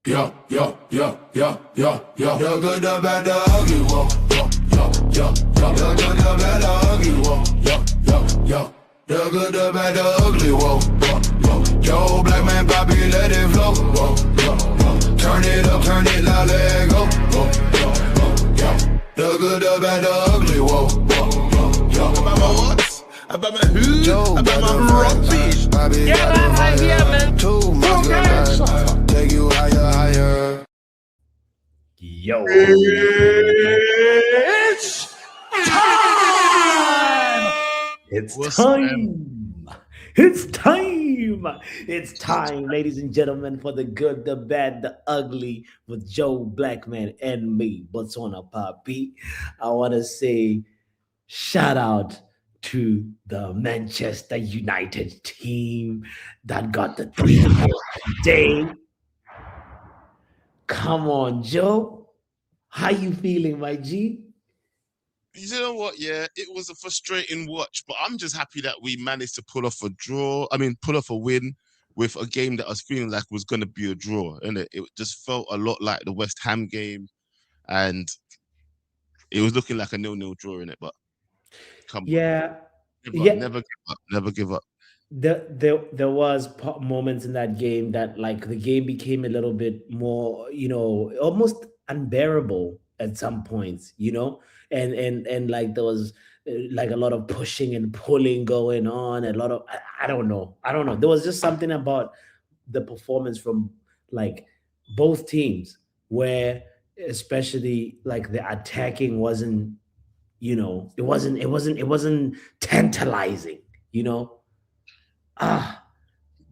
Yeah, yeah, yeah, yeah, yeah, yeah. The good, the bad, the ugly, whoa, yeah, yeah, yeah, yeah. The good, the bad, the ugly, whoa, yeah, yeah, yeah. The good, the bad, the ugly, whoa, yeah, yeah. Yo, black man, Bobby, let it flow, whoa, yeah, yeah. Turn it up, turn it loud, let it go, whoa, yeah, yeah, yeah. The good, the bad, the ugly, whoa, yeah, yeah. About my what? About my who? About my rugby? Yeah, man, yeah, man. Too much good, take you higher, higher. Yo. It's time! It's What's time. It's time. It's time, ladies and gentlemen, for the good, the bad, the ugly with Joe Blackman and me, Botswana Papi. I want to say shout out to the Manchester United team that got the 3 points today. Come on, Joe. How you feeling, my G? You know what? Yeah, it was a frustrating watch, but I'm just happy that we managed to pull off a draw. I mean, pull off a win with a game that I was feeling like was going to be a draw, and it just felt a lot like the West Ham game, and it was looking like a 0-0 draw in it. But come on, Yeah, yeah. never give up, never give up. There was moments in that game that like the game became a little bit more, almost unbearable at some points, and like there was like a lot of pushing and pulling going on, a lot of I don't know. There was just something about the performance from like both teams where especially like the attacking wasn't, it wasn't tantalizing, you know Ah,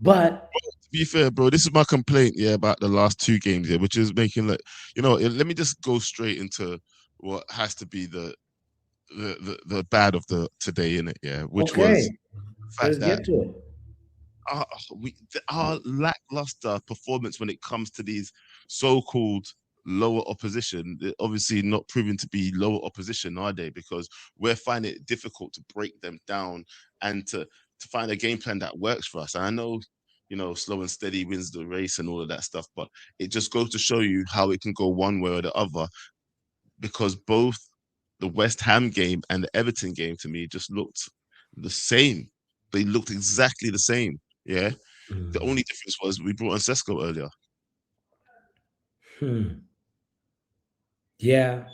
but To be fair, bro, this is my complaint, yeah, about the last two games, yeah, which is making like, let me just go straight into what has to be the bad of the today in it, yeah, which was okay, the let's fact that get to it. our our lackluster performance when it comes to these so-called lower opposition, they're obviously not proven to be lower opposition, are they? Because we're finding it difficult to break them down and to find a game plan that works for us. And I know, slow and steady wins the race and all of that stuff, but it just goes to show you how it can go one way or the other. Because both the West Ham game and the Everton game to me just looked the same. They looked exactly the same. Yeah. The Mm. only difference was we brought on Sesko earlier. Hmm. Yeah,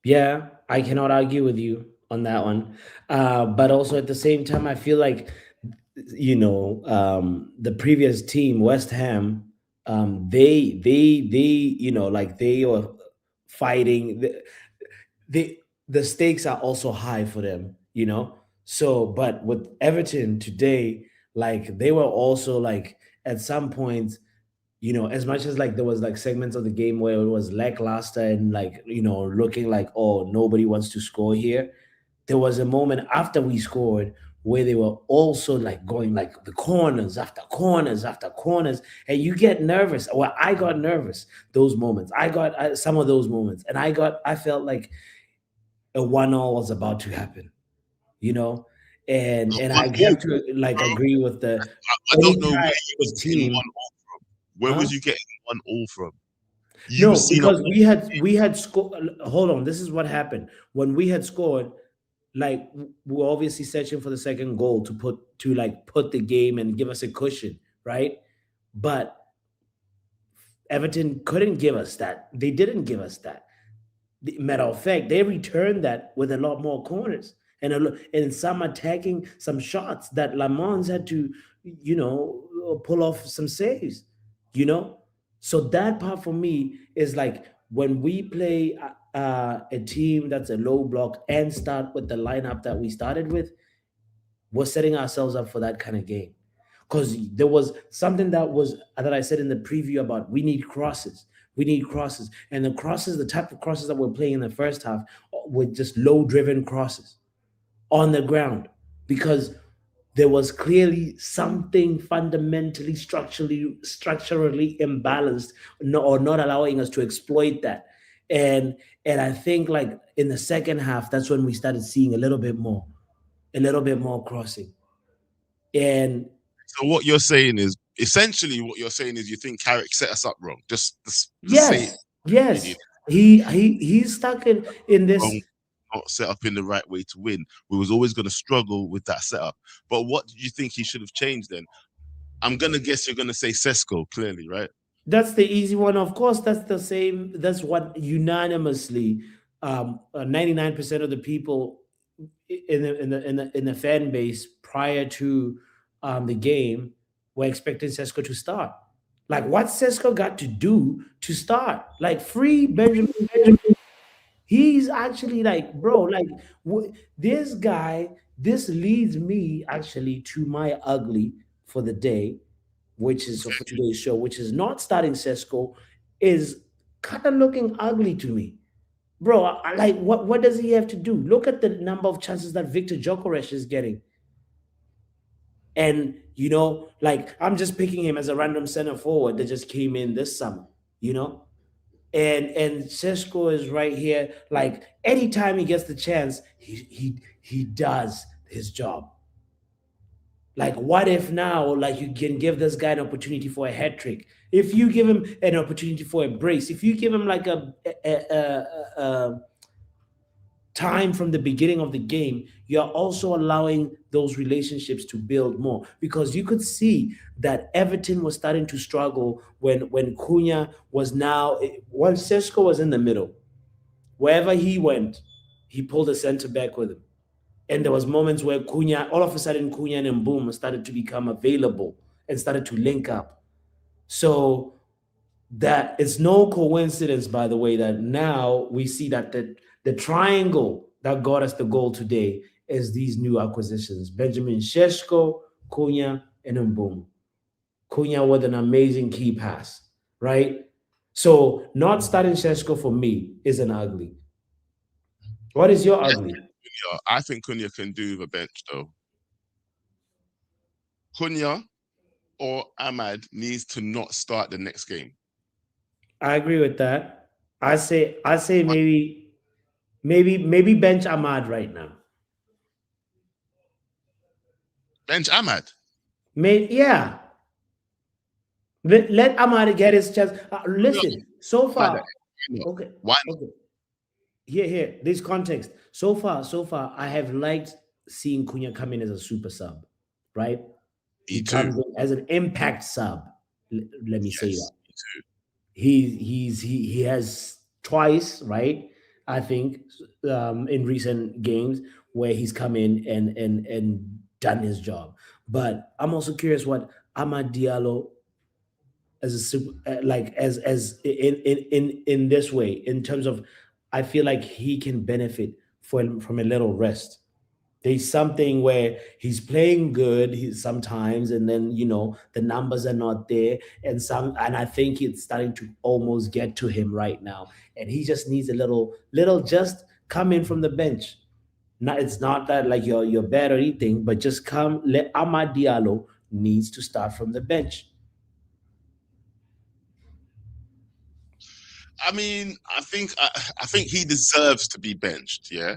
yeah, I cannot argue with you on that one. But also at the same time, I feel like, the previous team, West Ham, they, like they were fighting. The stakes are also high for them. So, but with Everton today, like they were also like at some point, as much as like there was like segments of the game where it was lackluster and like, looking like, oh, nobody wants to score here. There was a moment after we scored where they were also like going like the corners after corners after corners, and you get nervous. Well, I got nervous those moments. I got some of those moments, and I felt like a 1-0 was about to happen, you know. And I You, get to like agree with the I don't know where anytime you the was getting team, 1-0 from. Where huh? was you getting 1-0 from? You No, seen a because we had scored. Hold on, this is what happened when we had scored. Like we were obviously searching for the second goal to put the game and give us a cushion, right? But Everton couldn't give us that. They didn't give us that. Matter of fact, they returned that with a lot more corners and some attacking, some shots that Lamons had to, pull off some saves, you know. So that part for me is like when we play a team that's a low block and start with the lineup that we started with, we're setting ourselves up for that kind of game. Because there was something that I said in the preview about we need crosses. We need crosses. And the type of crosses that we're playing in the first half were just low driven crosses on the ground. Because there was clearly something fundamentally structurally imbalanced, or not allowing us to exploit that. And I think like in the second half, that's when we started seeing a little bit more crossing. And So what you're saying is essentially what you're saying is you think Carrick set us up wrong. Just say it. Yes, yes. He's stuck in Wrong, this. not set up in the right way to win. We was always going to struggle with that setup. But what do you think he should have changed then? I'm gonna guess you're gonna say Sesko, clearly, right? That's the easy one. Of course, that's the same. That's what unanimously, 99% of the people in the fan base prior to the game were expecting Sesko to start. Like, what Sesko got to do to start? Like, free Benjamin. He's actually like, bro, like this guy. This leads me actually to my ugly for the day, which is for today's show, which is not starting Sesko, is kind of looking ugly to me. Bro, like what does he have to do? Look at the number of chances that Victor Jokeres is getting. And like I'm just picking him as a random center forward that just came in this summer, you know? And Sesko is right here. Like anytime he gets the chance, he does his job. Like, what if now, like, you can give this guy an opportunity for a hat trick? If you give him an opportunity for a brace, if you give him like a time from the beginning of the game, you're also allowing those relationships to build more. Because you could see that Everton was starting to struggle when Cunha was now, once Sesko was in the middle, wherever he went, he pulled a center back with him. And there was moments where Cunha, all of a sudden, Cunha and Boom started to become available and started to link up. So that it's no coincidence, by the way, that now we see that the triangle that got us the goal today is these new acquisitions: Benjamin Sheshko, Cunha, and Mboum. Cunha with an amazing key pass, right? So not starting Sheshko for me is an ugly. What is your Yeah, ugly? I think Cunha can do the bench though. Cunha or Ahmad needs to not start the next game. I agree with that. I say maybe bench Ahmad right now. Bench Ahmad. Yeah. Let Ahmad get his chance. No, Listen, so like that. far, Why not? okay, Why not? okay. Here. This context. So far, I have liked seeing Cunha come in as a super sub, right? Me He too. comes in as an impact sub. Let me say that. Yes, me too. He has twice, right? I think in recent games where he's come in and done his job. But I'm also curious what Ahmad Diallo as a super, like as in this way, in terms of, I feel like he can benefit from a little rest. There's something where he's playing good sometimes, and then the numbers are not there, and I think it's starting to almost get to him right now, and he just needs a little just come in from the bench. Not, it's not that like you're bad or anything, but just come. Let Ahmad Diallo needs to start from the bench. I mean, I think he deserves to be benched. Yeah,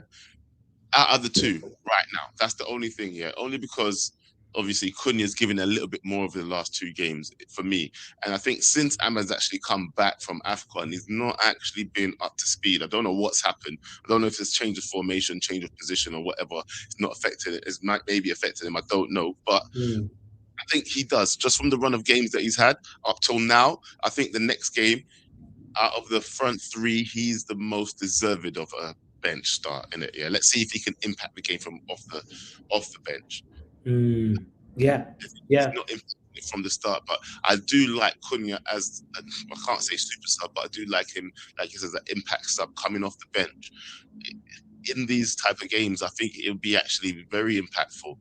out of the two right now, that's the only thing. Yeah, only because obviously Cunha's given a little bit more over the last two games for me, and I think since Ahmed's actually come back from Africa and he's not actually been up to speed. I don't know what's happened. I don't know if it's change of formation, change of position, or whatever. It's not affected. It's might maybe affected him. I don't know, but Mm, I think he does just from the run of games that he's had up till now. I think the next game out of the front three, he's the most deserved of a bench start in it. Yeah, let's see if he can impact the game from off the bench. mm, yeah, If he's yeah. not impacting it from the start, but I do like Cunha as I can't say super sub, but I do like him like he says an impact sub coming off the bench. In these type of games, I think it would be actually very impactful.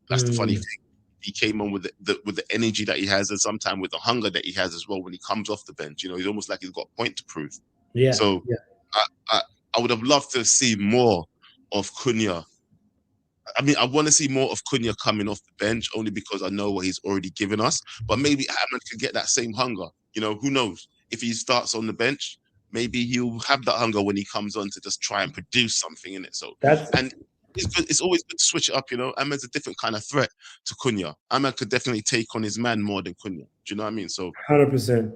That's the funny Mm, thing. He came on with the energy that he has, and sometimes with the hunger that he has as well. When he comes off the bench, he's almost like he's got a point to prove. yeah, So yeah. I, I, I would have loved to see more of Cunha. I mean, I want to see more of Cunha coming off the bench only because I know what he's already given us. But maybe Ahmed could get that same hunger. Who knows? If he starts on the bench, maybe he'll have that hunger when he comes on to just try and produce something in it. So, That's and It's always good to switch it up, you know. Ahmed's a different kind of threat to Cunha. Ahmed could definitely take on his man more than Cunha. Do you know what I mean? So 100%.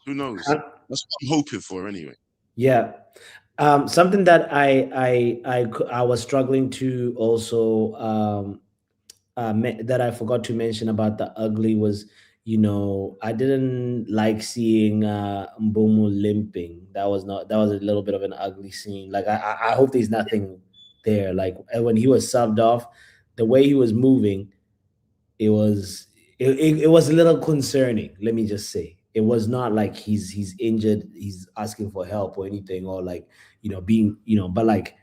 who knows? That's what I'm hoping for anyway. Yeah. Something that I was struggling to also that I forgot to mention about the ugly was, I didn't like seeing Mbomu limping. That was a little bit of an ugly scene. Like I hope there's nothing there. Like when he was subbed off, the way he was moving, it was it was a little concerning. Let me just say, it was not like he's injured, he's asking for help or anything, or like being but like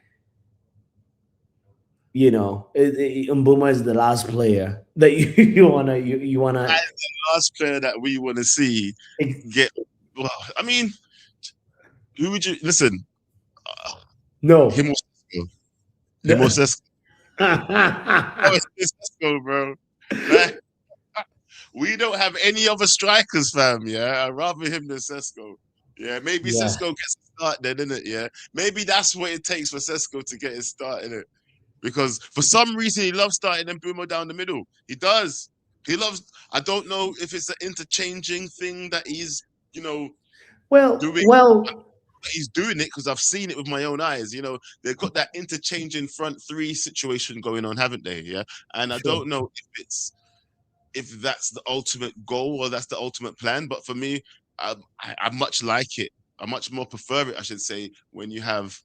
Mbuma is the last player that you wanna. That is the last player that we want to see get. Well, I mean, who would you listen? Uh, him No. or Sesko? Him or Sesko? Oh, it's Sesko, bro. Like, we don't have any other strikers, fam. Yeah, I'd rather him than Sesko. Yeah, maybe Yeah. Sesko gets a start then, innit? Yeah, maybe that's what it takes for Sesko to get his start in it. Because for some reason he loves starting Mbumo down the middle. He does. He loves. I don't know if it's an interchanging thing that he's, you know, Well, doing. well, He's doing it because I've seen it with my own eyes. You know, they've got that interchanging front three situation going on, haven't they? Yeah, and I sure. don't know if that's the ultimate goal or that's the ultimate plan. But for me, I much like it. I much more prefer it, I should say, when you have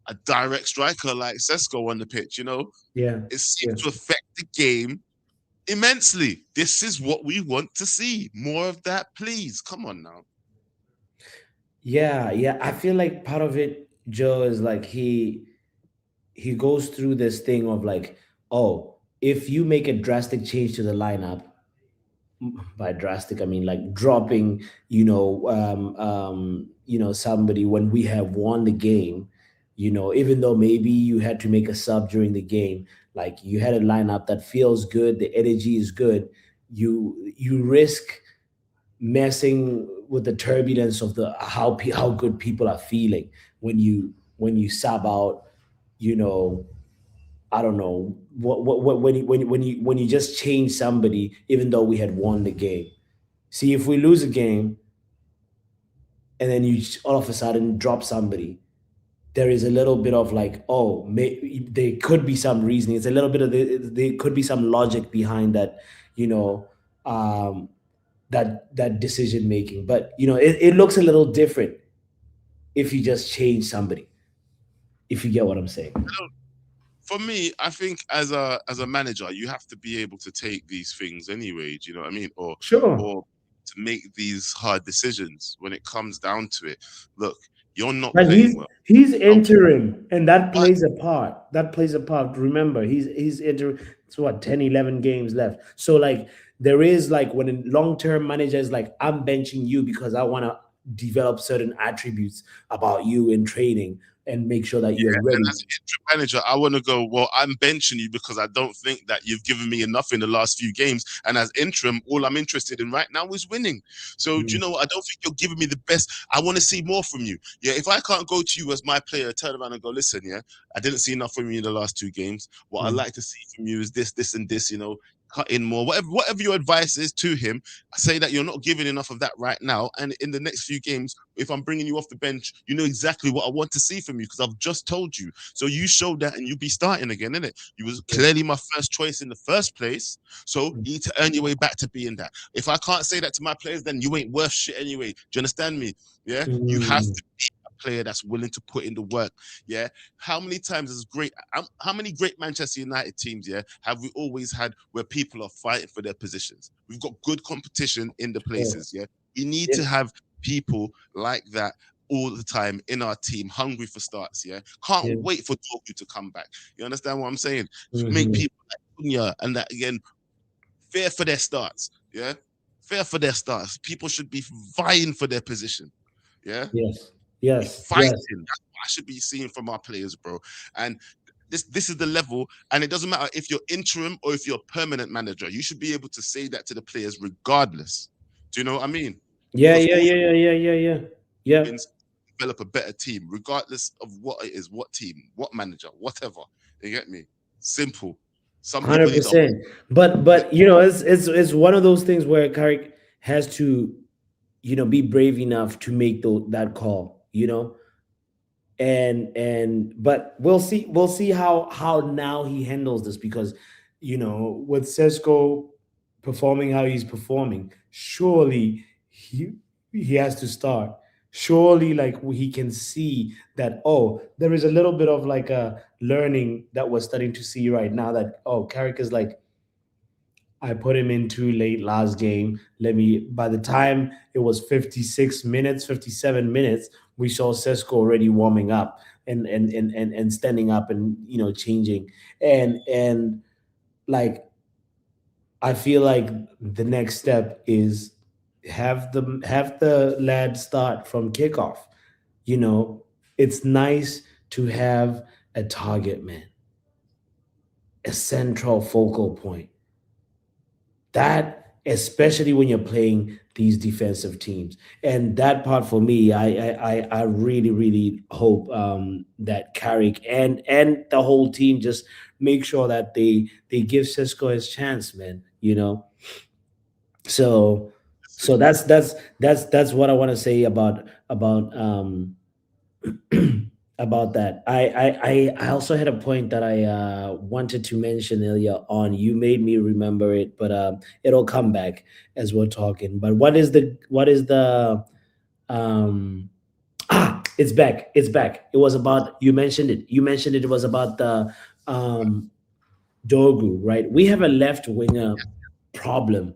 a direct striker like Sesko on the pitch. You know, Yeah. it seems Yeah. to affect the game immensely. This is what we want to see. More of that, please. Come on now. Yeah, yeah. I feel like part of it, Joe, is like he goes through this thing of like, oh, if you make a drastic change to the lineup, by drastic I mean like dropping, somebody when we have won the game, even though maybe you had to make a sub during the game, like you had a lineup that feels good, the energy is good, you risk messing with the turbulence of the how good people are feeling when you sub out, you know I don't know what when you just change somebody even though we had won the game. See, if we lose a game and then you all of a sudden drop somebody, there is a little bit of like, oh, there could be some reasoning. It's a little bit of there could be some logic behind that, you know, um, that decision making. But it looks a little different if you just change somebody. If you get what I'm saying. For me, I think as a manager, you have to be able to take these things anyway. Do you know what I mean? Sure. Or to make these hard decisions when it comes down to it. Look, you're not But playing he's well. he's Okay, entering, and that but plays a part. That plays a part. Remember, he's entering. It's what 10, 11 games left. So like there is like when a long-term manager is like, I'm benching you because I want to develop certain attributes about you in training and make sure that you're and ready. as an interim manager, I want to go, well, I'm benching you because I don't think that you've given me enough in the last few games. And as interim, all I'm interested in right now is winning. So, do you Mm, know what? I don't think you're giving me the best. I want to see more from you. Yeah, if I can't go to you as my player, turn around and go, listen, yeah, I didn't see enough from you in the last two games. What I'd mm, like to see from you is this, this, and this, cut in more. Whatever your advice is to him, say that you're not giving enough of that right now. And in the next few games, if I'm bringing you off the bench, you know exactly what I want to see from you because I've just told you. So you showed that and you'll be starting again, innit? You was yeah, clearly my first choice in the first place. So mm, you need to earn your way back to being that. If I can't say that to my players, then you ain't worth shit anyway. Do you understand me? Yeah. You have mm, to be a player that's willing to put in the work. Yeah. How many times is great? How many great Manchester United teams, yeah, have we always had where people are fighting for their positions? We've got good competition in the sure. places. Yeah. We need to Yes. have people like that all the time in our team, hungry for starts. Yeah, can't Yeah. wait for Dorgu to come back. You understand what I'm saying? Make Hmm. people like Cunha and that again fair for their starts. Yeah, fair for their starts. People should be vying for their position. Yeah, Yes. Yes. fighting. Yes. That's what I should be seeing from our players, bro. And this is the level, and it doesn't matter if you're interim or if you're a permanent manager. You should be able to say that to the players regardless. Do you know what I mean? Yeah. Because Yeah. all Yeah. Yeah. Yeah. Yeah. Yeah. Yeah. wins develop a better team, regardless of what it is, what team, what manager, whatever. You get me? Simple. Some people need to 100%. But it's one of those things where Carrick has to be brave enough to make that call. And but we'll see how now he handles this, because with Sesko performing how he's performing, surely he has to start. Surely, like, he can see that, oh, there is a little bit of like a learning that we're starting to see right now, that, oh, Carrick is like, I put him in too late last game. By the time it was 56 minutes, 57 minutes, we saw Sesko already warming up and standing up and, changing. And like, I feel like the next step is have the lad start from kickoff. You know, it's nice to have a target man, a central focal point. That, especially when you're playing these defensive teams, and that part for me, I really really hope that Carrick and the whole team just make sure that they give Cisco his chance, man. So so that's what I want to say about about that. I also had a point that I wanted to mention earlier on. You made me remember it, but it'll come back as we're talking. But what is the um it's back. It's back. It was about, you mentioned it. You mentioned it was about the um Dogu, right? We have a left winger problem,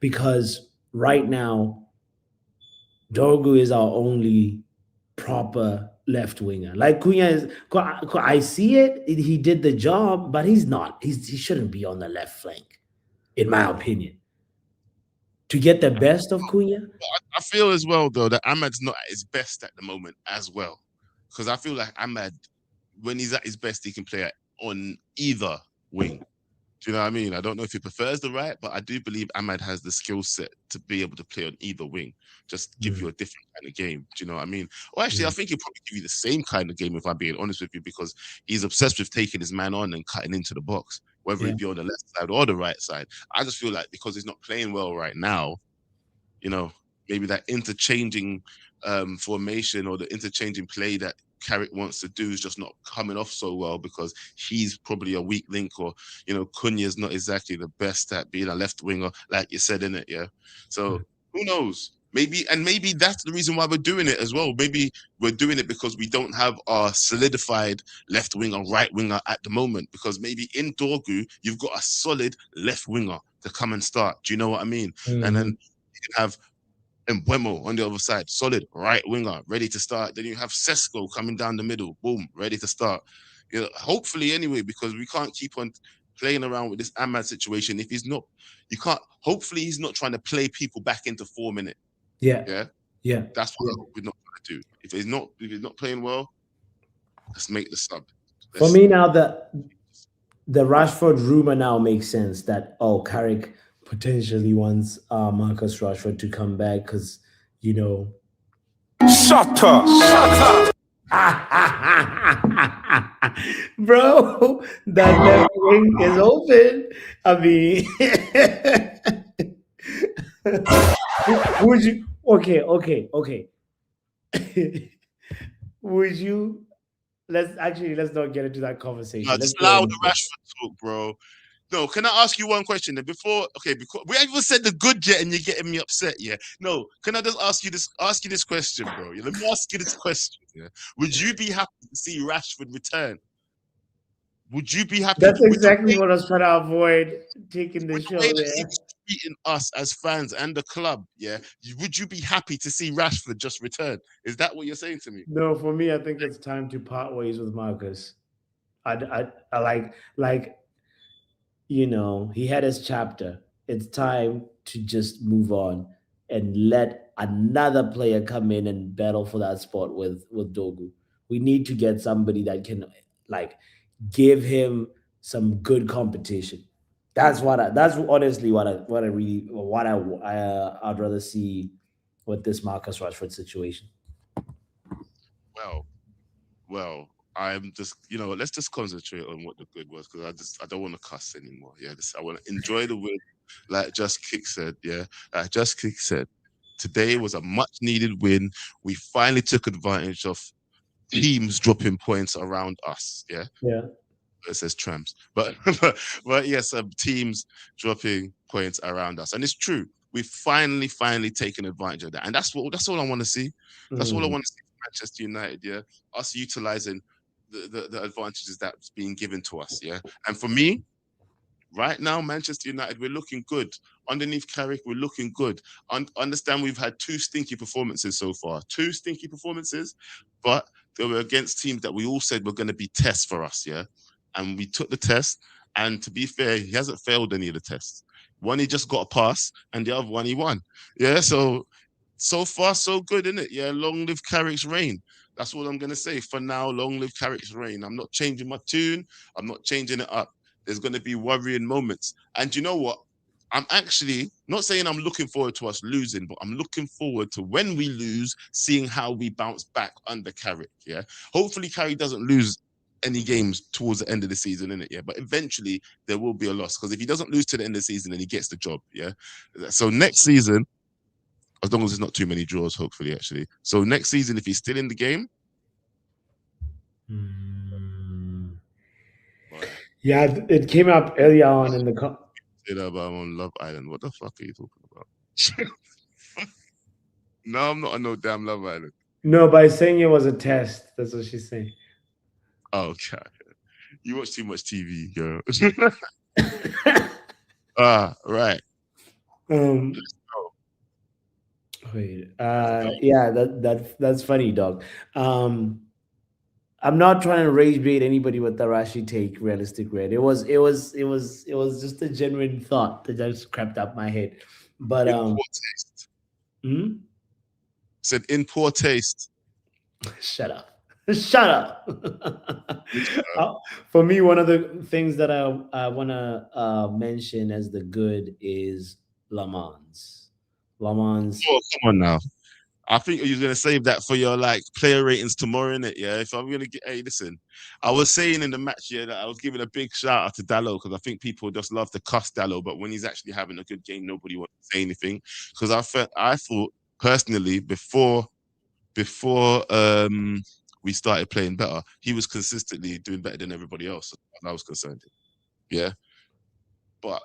because right now Dorgu is our only proper left winger. Like Cunha is, I see it. He did the job, but he's not. He shouldn't be on the left flank, in my opinion. To get the best of Cunha, I feel as well though that Ahmad's not at his best at the moment as well, because I feel like Ahmad, when he's at his best, he can play on either wing. Do you know what I mean? I don't know if he prefers the right, but I do believe Ahmad has the skill set to be able to play on either wing. Just give you mm, a different kind of game. Do you know what I mean? Well, actually, I mm, think he'll probably give you the same kind of game, if I'm being honest with you, because he's obsessed with taking his man on and cutting into the box, whether yeah, it be on the left side or the right side. I just feel like because he's not playing well right now, you know, maybe that interchanging formation or the interchanging play that Carrick wants to do is just not coming off so well because he's probably a weak link, or Cunha's not exactly the best at being a left winger, like you said in it, yeah. mm, So who knows? Maybe that's the reason why we're doing it as well. Maybe we're doing it because we don't have our solidified left winger, right winger at the moment. Because maybe in Dorgu, you've got a solid left winger to come and start. Do you know what I mean? And then mhm, you can have Mbemo on the other side, solid right winger, ready to start. Then you have Sesko coming down the middle, boom, ready to start. Hopefully anyway, because we can't keep on playing around with this Ahmad situation. If he's not, you can't. Hopefully he's not trying to play people back into 4 minutes. yeah, Yeah, yeah, that's what yeah. I hope we're not going to do. If he's not playing well, let's make the sub. For Let's me now, the Rashford rumor now makes sense, that, oh, Carrick potentially wants Marcus Rashford to come back, because you know Shut up! Shut up! bro, that left wing is open. I mean, would you? Okay, okay, okay. Would you? Let's not get into that no, conversation. Let's just go allow on the this. Rashford talk, bro. No, can I ask you one question then before? Okay, because we even said the good jet and you're getting me upset. Yeah. No, can I just ask you this question, bro? Yeah, let me ask you this question. Yeah. Would you be happy to see Rashford return? Would you be happy That's with the exactly way what I was trying to avoid taking the with the way show that he there. was treating us as fans and the club? Yeah. Would you be happy to see Rashford just return? Is that what you're saying to me? No, for me, I think it's time to part ways with Marcus. I like he had his chapter. It's time to just move on and let another player come in and battle for that spot with Dogu. We need to get somebody that can, like, give him some good competition. That's honestly I'd rather see with this Marcus Rashford situation. Well, well, I'm just, let's just concentrate on what the good was because I don't want to cuss anymore. Yeah, I want to enjoy the win, like Just Kick said. Yeah, like Just Kick said, today was a much needed win. We finally took advantage of teams dropping points around us. Yeah, Yeah. it says trams, but but yes, teams dropping points around us, and it's true. We've finally taken advantage of that, and that's all I want to see. That's all I Mm. want to see from Manchester United. Yeah, us utilizing the advantages that's being given to us. Yeah, and for me, right now, Manchester United, we're looking good. Underneath Carrick, we're looking good. Understand we've had two stinky performances so far. Two stinky performances, but they were against teams that we all said were going to be tests for us, yeah? And we took the test. And to be fair, he hasn't failed any of the tests. One, he just got a pass, and the other one, he won. Yeah, so far, so good, isn't it? Yeah, long live Carrick's reign. That's all I'm going to say. For now, long live Carrick's reign. I'm not changing my tune. I'm not changing it up. There's going to be worrying moments. And you know what? I'm actually not saying I'm looking forward to us losing, but I'm looking forward to when we lose, seeing how we bounce back under Carrick. Yeah. Hopefully, Carrick doesn't lose any games towards the end of the season, innit? Yeah. But eventually, there will be a loss because if he doesn't lose to the end of the season, then he gets the job. Yeah. So next season, as long as there's not too many draws, hopefully, actually. So next season, if he's still in the game, Yeah, it came up earlier on in the. say that about him on Love Island. What the fuck are you talking about? No, I'm not on no damn Love Island. No, by saying it was a test. That's what she's saying. Oh, God. You watch too much TV, girl. Right. Um. Let's go. Wait. Let's go. Yeah. That's funny, dog. I'm not trying to rage bait anybody with the Rashi take realistic red. It was just a genuine thought that just crept up my head. But In poor taste. hmm? Said in poor taste. Shut up. Shut up. For me, one of the things that I want to mention as the good is Lamans. Lamans. Oh, come on now. I think you're gonna save that for your like player ratings tomorrow, innit? Yeah. If I'm gonna get, hey, listen, I was saying in the match, yeah, that I was giving a big shout out to Dallo because I think people just love to cuss Dallo, but when he's actually having a good game, nobody wants to say anything. Because I thought personally before we started playing better, he was consistently doing better than everybody else. As far as I was concerned. Yeah. But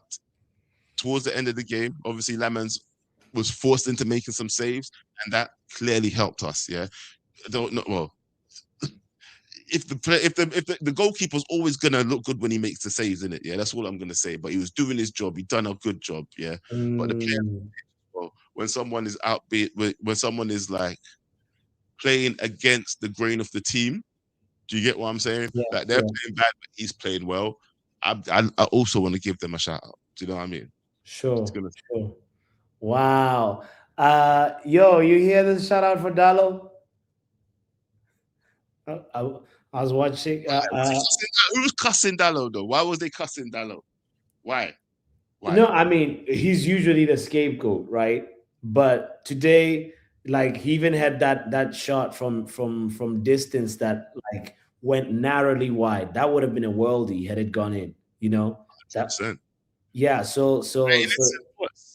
towards the end of the game, obviously Lamans was forced into making some saves, and that clearly helped us. Yeah, I don't know. Well, if the goalkeeper's always gonna look good when he makes the saves, in it. Yeah, that's all I'm gonna say. But he was doing his job. He done a good job. Yeah, but the player, well, when someone is outbeat, when someone is like playing against the grain of the team, do you get what I'm saying? Yeah, Like they're yeah. playing bad, but he's playing well. I also want to give them a shout out. Do you know what I mean? It's Sure, gonna. sure. Wow. Yo, you hear this shout out for Dallo? I was watching. Who was cussing Dallo though? Why was they cussing Dallo? Why? Why? No, I mean he's usually the scapegoat, right? But today, like he even had that shot from distance that like went narrowly wide. That would have been a worldie had it gone in. You know that. 100%. Yeah. So Hey, so so listen,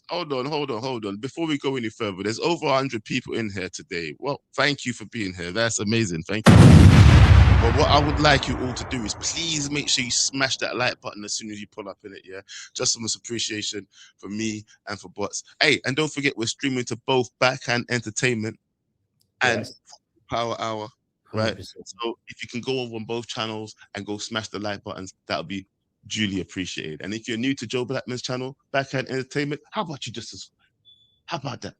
hold on. Before we go any further, there's over 100 people in here today. Well, thank you for being here. That's amazing. Thank you. But what I would like you all to do is please make sure you smash that like button as soon as you pull up in it, yeah? Just some appreciation for me and for bots. Hey, and don't forget, we're streaming to both Backhand Entertainment and yes, Power Hour, right? 100%. So if you can go over on both channels and go smash the like buttons, that would be duly appreciated. And if you're new to Joe Blackman's channel, Backhand Entertainment, how about you just subscribe? How about that?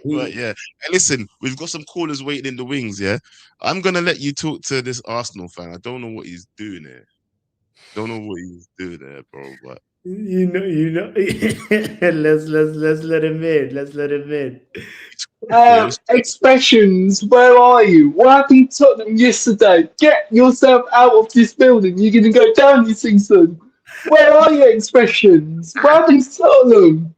But yeah, and listen, we've got some callers waiting in the wings. Yeah, I'm gonna let you talk to this Arsenal fan. I don't know what he's doing here. Don't know what he's doing there, bro. But You know. Let's let him in. Let's let him in. yeah, Expressions, where are you? What happened to Tottenham yesterday? Get yourself out of this building. You're going to go down, you think so? Where are your expressions? What happened to Tottenham?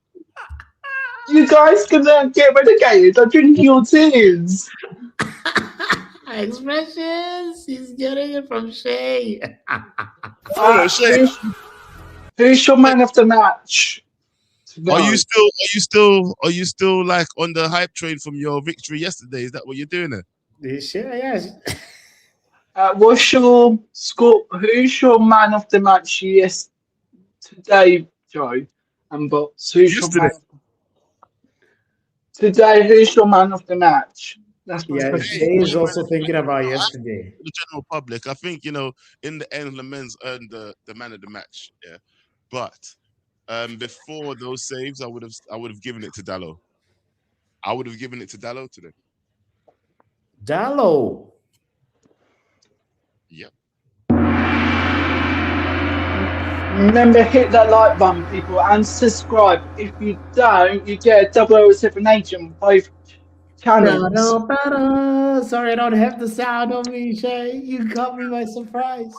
You guys going to get relegated. I'm drinking your tears. Expressions. He's getting it from Shay. Hold on, Shay. Who's your man of the match Are you tonight? still? Are you still? Are you still like on the hype train from your victory yesterday? Is that what you're doing there? Shay, yes. What's your score? Who's your man of the match today, Joe? And Bots, who's your Yesterday. man today? Who's your man of the match? That's my Yeah, question. Shay is also thinking about yesterday. The general public, I think in the end, Lamens earned the man of the match. Yeah, but before those saves, I would have given it to Dallo. I would have given it to Dallo today. Dallo. Yep. Remember, hit that like button, people, and subscribe. If you don't, you get a 007 agent on both channels. Sorry, I don't have the sound on me, Shay. You caught me by surprise.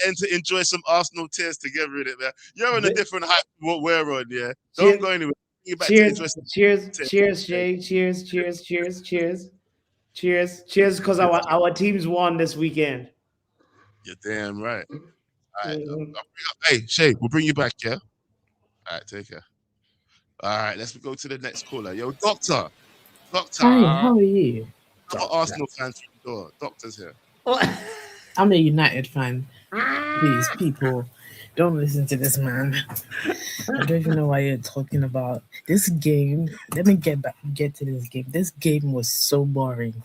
And to enjoy some Arsenal tears together in it, man. You're on a different hype from what we're on, yeah. Cheers. Don't go anywhere. Bring you back to enjoy Cheers, some cheers, tears. cheers, Shay. Cheers, cheers, cheers, cheers, cheers, cheers. Because our teams won this weekend. You're damn right. All right. Mhm. Hey, Shay, we'll bring you back, yeah? All right, take care. All right, let's go to the next caller. Yo, Doctor. Doctor. Hi, how are you? I'm an Arsenal fan through the door. Doctor's here. I'm a United fan. Please, people, don't listen to this man. I don't even know why you're talking about this game. Let me get to this game. This game was so boring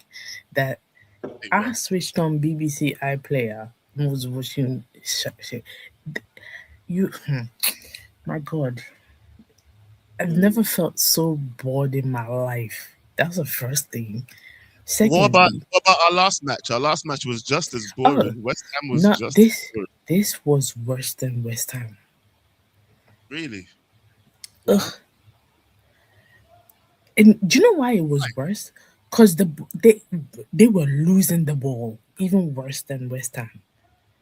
that I switched on BBC iPlayer and was watching. My God, I've never felt so bored in my life. That's the first thing. Secondly, What about our last match? Our last match was just as boring. West Ham was no, just this was worse than West Ham. really. Ugh. And do you know why it was worse? Because they were losing the ball even worse than West Ham.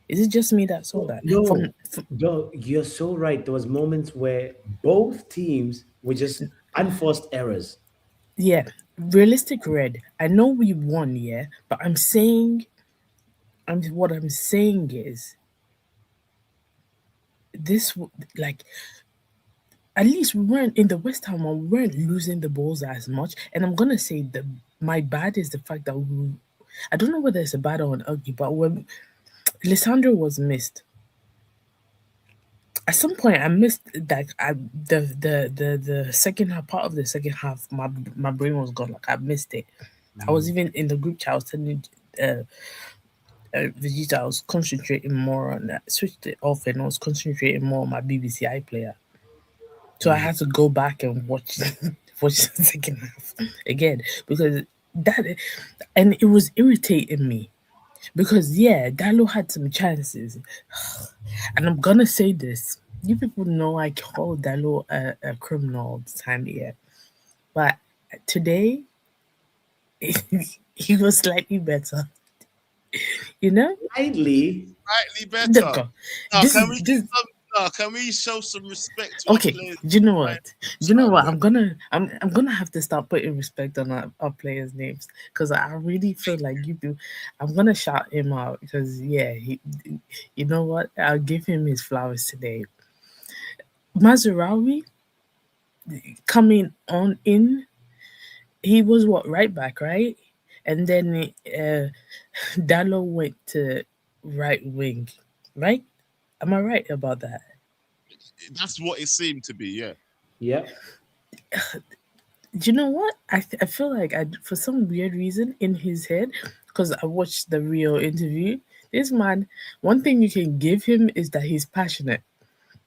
Is it just me that saw that? No, no, you're so right. There was moments where both teams were just unforced errors. Yeah, realistic red. I know we won, yeah, but what I'm saying is this like at least we weren't in the West Ham one, we weren't losing the balls as much. And I'm gonna say my bad is the fact that I don't know whether it's a bad or an ugly, but when Lissandro was missed. At some point, I missed that. The second half, part of the second half, my brain was gone. Like I missed it. I was even in the group chat. I was telling Vegeta, I was concentrating more on that. Switched it off, and I was concentrating more on my BBC iPlayer. So I had to go back and watch watch the second half again because and it was irritating me. Because yeah, Dalo had some chances, and I'm gonna say this: you people know I call Dalo a criminal all the time, yeah. But today, he was slightly better. You know, Slightly better. This, Can we show some respect to okay, our players? do you know what? Do you know what? I'm gonna have to start putting respect on our players' names because I really feel like you do. I'm gonna shout him out because yeah, you know what? I'll give him his flowers today. Mazurawi coming on in, he was what, right back, right? And then Dallo went to right wing, right? Am I right about that? That's what it seemed to be, yeah. Yeah. Do you know what? I feel like for some weird reason in his head, because I watched the Rio interview, this man, one thing you can give him is that he's passionate.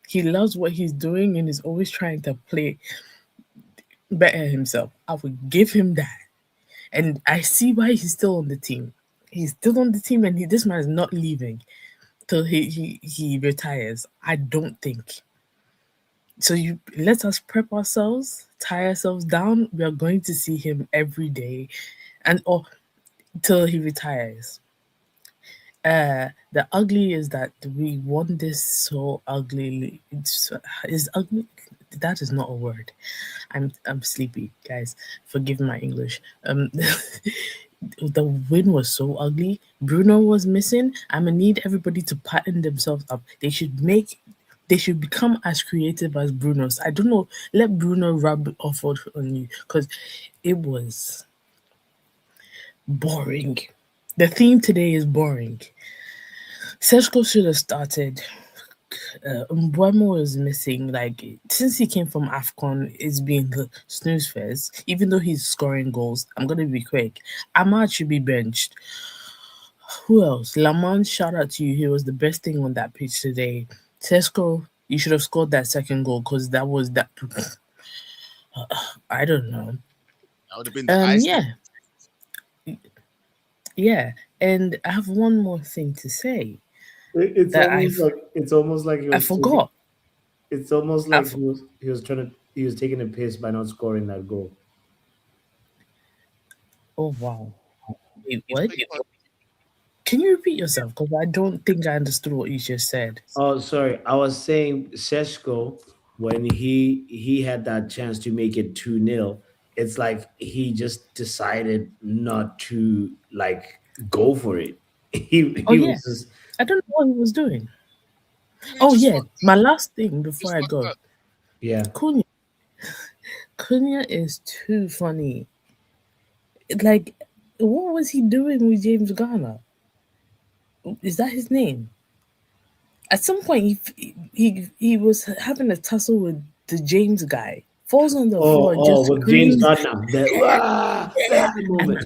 He loves what he's doing and is always trying to play better himself. I would give him that. And I see why he's still on the team. He's still on the team and this man is not leaving till he retires. I don't think. So you let us prep ourselves, tie ourselves down. We are going to see him every day, or till he retires. The ugly is that we won this so ugly. Is ugly. That is not a word. I'm sleepy, guys. Forgive my English. the win was so ugly. Bruno was missing. I'm gonna need everybody to pattern themselves up. They should become as creative as Bruno's. I don't know. Let Bruno rub off on you because it was boring. The theme today is boring. Seshko should have started. Mbuemo was missing. Like since he came from Afcon, it's been the snooze fest. Even though he's scoring goals, I'm gonna be quick. Ahmad should be benched. Who else? Lamont, shout out to you. He was the best thing on that pitch today. Tesco, you should have scored that second goal because that was that. I don't know. That would have been the ice. Yeah, yeah. And I have one more thing to say It's that almost like he I was forgot. it's almost I like f- he was taking a piss by not scoring that goal. oh wow. Wait, He's what? big on- Can you repeat yourself? Because I don't think I understood what you just said. Oh, sorry. I was saying Seshko, when he had that chance to make it 2-0, it's like he just decided not to like go for it. Oh He yeah, was just I don't know what he was doing. Yeah, Oh just yeah, fuck. my last thing Just before I fuck go. that. yeah. Cunha. Cunha is too funny. Like, what was he doing with James Garner? Is that his name? At some point, he was having a tussle with the James guy. Falls on the floor and just With James screams, Gardner. That and moment.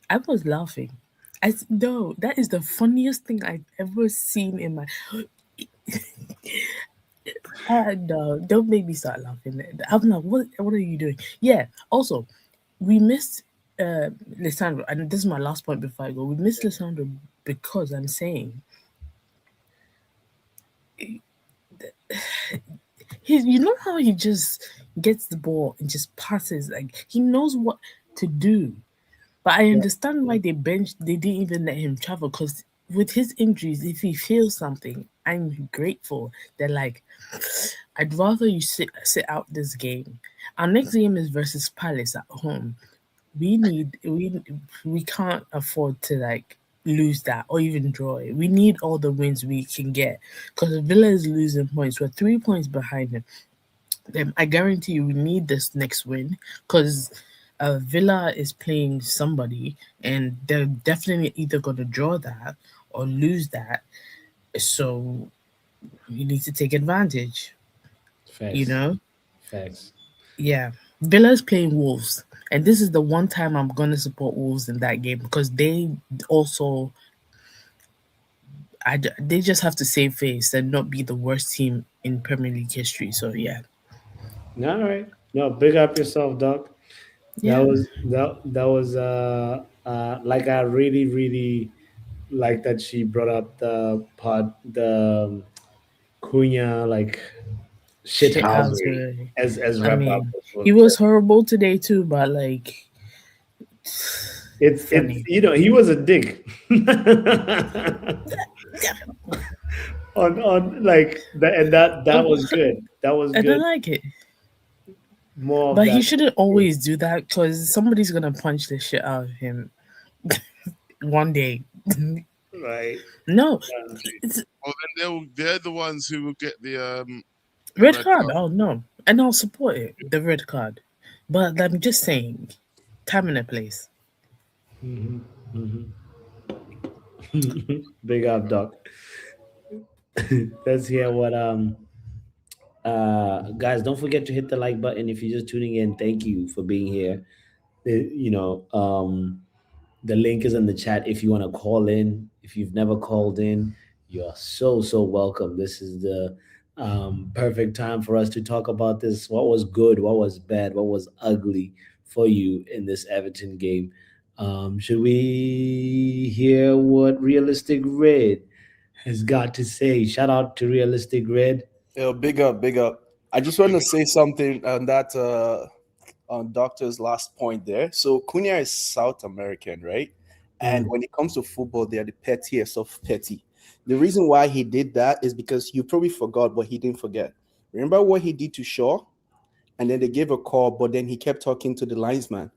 I was laughing. No, that is the funniest thing I've ever seen in my. No, don't make me start laughing. I'm like, what are you doing? Yeah. Also, we missed Lissandro, and this is my last point before I go. We missed Lissandro because I'm saying you know how he just gets the ball and just passes, like he knows what to do. But I Yeah. understand why they didn't even let him travel because with his injuries, if he feels something, I'm grateful. They're like, I'd rather you sit out this game. Our next game is versus Palace at home. We can't afford to like lose that or even draw it. We need all the wins we can get because Villa is losing points. We're 3 points behind them. I guarantee you, we need this next win because Villa is playing somebody, and they're definitely either going to draw that or lose that. So you need to take advantage. You Facts. know, Facts. yeah. Villa's playing Wolves, and this is the one time I'm gonna support Wolves in that game because they also, they just have to save face and not be the worst team in Premier League history. So yeah, All right. No, big up yourself, Doc. yeah, That was like I really like that she brought up the Cunha like shit shithousery housery. as I Red mean, Bubbles he would put was horrible today too, but like it's funny. he was a dick on like that and that Oh, was good. That was I don't good. like it. More of But he that. shouldn't always do that because somebody's gonna punch the shit out of him one day. Right. No, it's Well, then they're the ones who will get the red red card. card. Oh no, and I'll support it. The red card, but I'm just saying, time and a place. Big up, Doc. Let's hear what guys, don't forget to hit the like button if you're just tuning in. Thank you for being here. You know, the link is in the chat if you want to call in. If you've never called in, you're so welcome. This is the perfect time for us to talk about this. What was good, what was bad, what was ugly for you in this Everton game. Should we hear what Realistic Red has got to say? Shout out to Realistic Red. Yo, big up, big up. I just want to say something on that on Doctor's last point there. So Cunha is South American, right? And Mm. when it comes to football, they are the pettiest of petty. The reason why he did that is because you probably forgot, but he didn't forget. Remember what he did to Shaw? And then they gave a call, but then he kept talking to the linesman.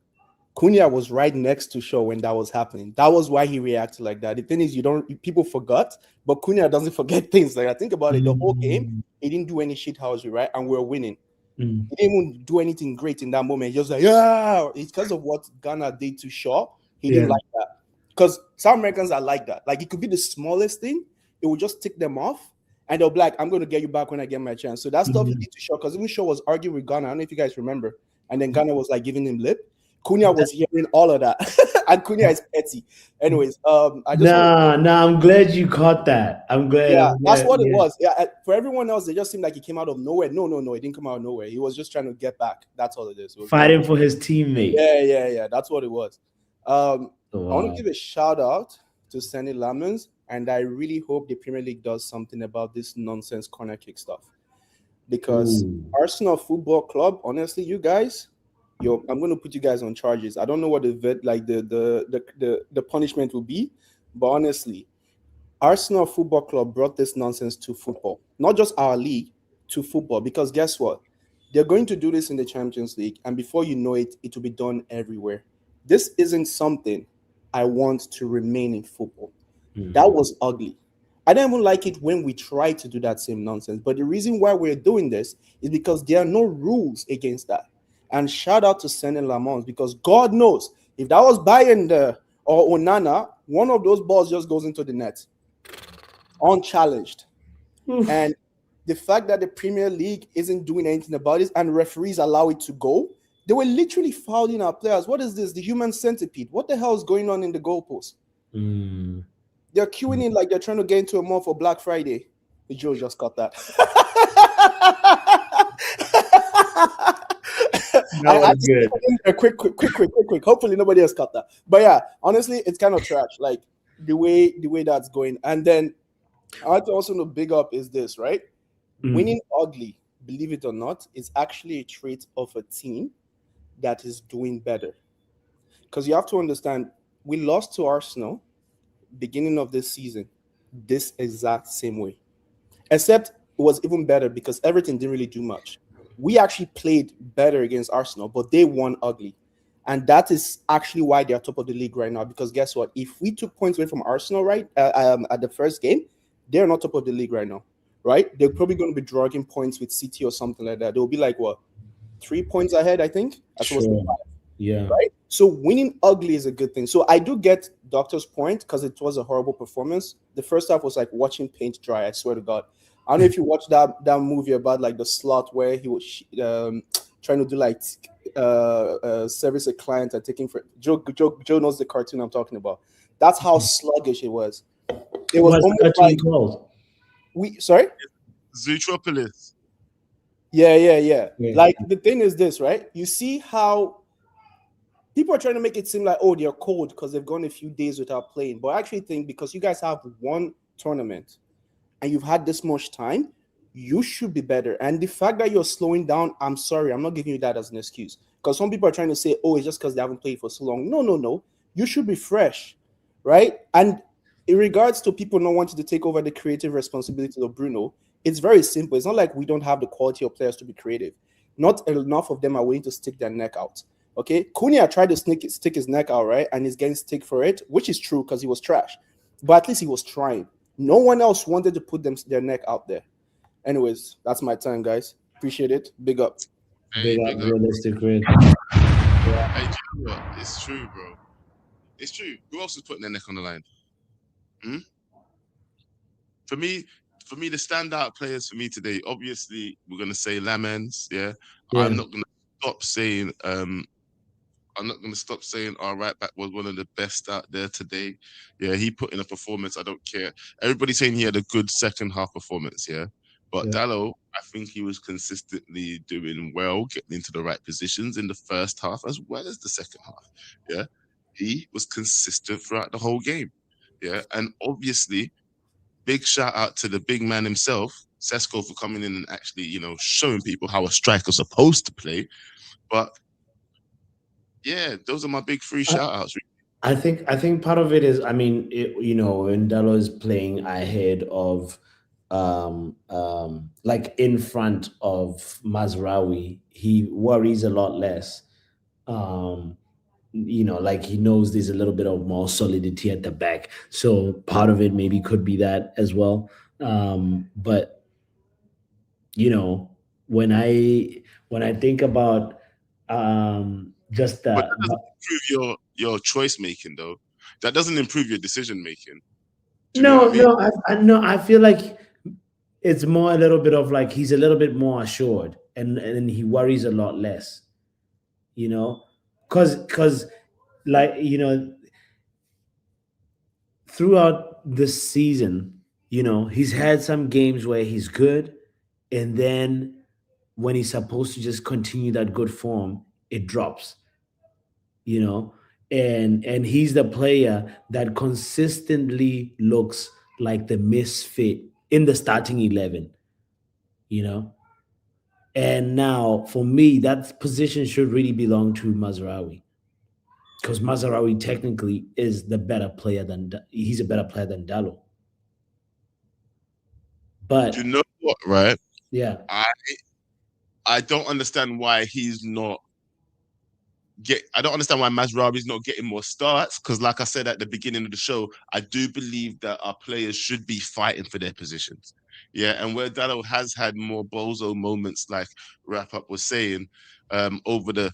Cunha was right next to Shaw when that was happening. That was why he reacted like that. The thing is, people forgot, but Cunha doesn't forget things. Like I think about it, the whole game, he didn't do any shit housery, right? And we were winning. Mm. He didn't even do anything great in that moment. He was like, yeah, it's because of what Ghana did to Shaw. He didn't like that. Because South Americans are like that. Like it could be the smallest thing, it will just tick them off. And they'll be like, I'm going to get you back when I get my chance. So that stuff he did to Shaw, because even Shaw was arguing with Ghana. I don't know if you guys remember. And then Ghana was like giving him lip. Cunha was hearing all of that. And Cunha is petty. Anyways, I just I'm glad you caught that. I'm glad. yeah, I'm that's glad, what it was. Yeah, for everyone else, it just seemed like he came out of nowhere. No, it didn't come out of nowhere. He was just trying to get back. That's all it is. It was Fighting for his teammate. yeah. That's what it was. I want Wow. to give a shout out to Sandy Lamens, and I really hope the Premier League does something about this nonsense corner kick stuff. Because Ooh. Arsenal Football Club, honestly, you guys, I'm going to put you guys on charges. I don't know what the punishment will be, but honestly, Arsenal Football Club brought this nonsense to football, not just our league, to football. Because guess what? They're going to do this in the Champions League, and before you know it, it will be done everywhere. This isn't something I want to remain in football. That was ugly. I don't even like it when we try to do that same nonsense. But the reason why we're doing this is because there are no rules against that. And shout out to Senin Lamons, because God knows if that was Bayern or Onana, one of those balls just goes into the net unchallenged. And the fact that the Premier League isn't doing anything about it and referees allow it to go, they were literally fouling our players. What is this? The human centipede. What the hell is going on in the goalpost? They're queuing in like they're trying to get into a mall for Black Friday. Joe just got that. That was good. Quick. Hopefully nobody else got that. But yeah, honestly, it's kind of trash. Like the way that's going. And then I want to also know big up is this, right? Winning ugly, believe it or not, is actually a trait of a team that is doing better. Because you have to understand, we lost to Arsenal beginning of this season this exact same way. Except it was even better because Everton didn't really do much. We actually played better against Arsenal, but they won ugly. And that is actually why they're top of the league right now. Because guess what? If we took points away from Arsenal at the first game, they're not top of the league right now, right? They're probably going to be drawing points with City or something like that. They'll be like, what, 3 points ahead, I think? Yeah. Right? So winning ugly is a good thing. So I do get Doctor's point because it was a horrible performance. The first half was like watching paint dry, I swear to God. I don't know if you watched that movie about like the slot where he was trying to do like service a client and taking for Joe knows the cartoon I'm talking about. That's how sluggish it was. It was almost like called? Sorry? Zootropolis. Yeah. Like the thing is this, right? You see how people are trying to make it seem like, oh, they're cold because they've gone a few days without playing. But I actually think because you guys have one tournament and you've had this much time, you should be better. And the fact that you're slowing down, I'm sorry, I'm not giving you that as an excuse. Because some people are trying to say, oh, it's just because they haven't played for so long. No. You should be fresh, right? And in regards to people not wanting to take over the creative responsibilities of Bruno, it's very simple. It's not like we don't have the quality of players to be creative. Not enough of them are willing to stick their neck out. Okay, Cunha tried to stick his neck out, right? And he's getting stick for it, which is true because he was trash. But at least he was trying. No one else wanted to put their neck out there. Anyways, that's my time, guys. Appreciate it. Big up. Big up, realistic grid. Hey, do you know what? It's true, bro. It's true. Who else is putting their neck on the line? For me, the standout players for me today, obviously, we're gonna say Lamens. Yeah. I'm not gonna stop saying our right back was one of the best out there today. Yeah, he put in a performance. I don't care. Everybody's saying he had a good second half performance. Yeah, but Dallo, I think he was consistently doing well, getting into the right positions in the first half as well as the second half. Yeah, he was consistent throughout the whole game. Yeah, and obviously, big shout out to the big man himself, Sesko, for coming in and actually, showing people how a striker's supposed to play. But yeah, those are my big three shout outs. I think part of it is, I mean, when Dallo is playing ahead of like in front of Mazraoui, he worries a lot less. like he knows there's a little bit of more solidity at the back. So part of it maybe could be that as well. But when I think about just But that doesn't improve your choice making, though. That doesn't improve your decision making. Do you know what I mean? no, I feel like it's more a little bit of like he's a little bit more assured and he worries a lot less, because like throughout the season, he's had some games where he's good, and then when he's supposed to just continue that good form, it drops, you know, and he's the player that consistently looks like the misfit in the starting 11, you know. And now, for me, that position should really belong to Mazraoui, because Mazraoui technically is the better player he's a better player than Dallo. But You know what, right? yeah, I don't understand why he's not I don't understand why Mazraoui's not getting more starts, because like I said at the beginning of the show, I do believe that our players should be fighting for their positions. Yeah, and where Dallo has had more bozo moments, like Wrap Up was saying, over the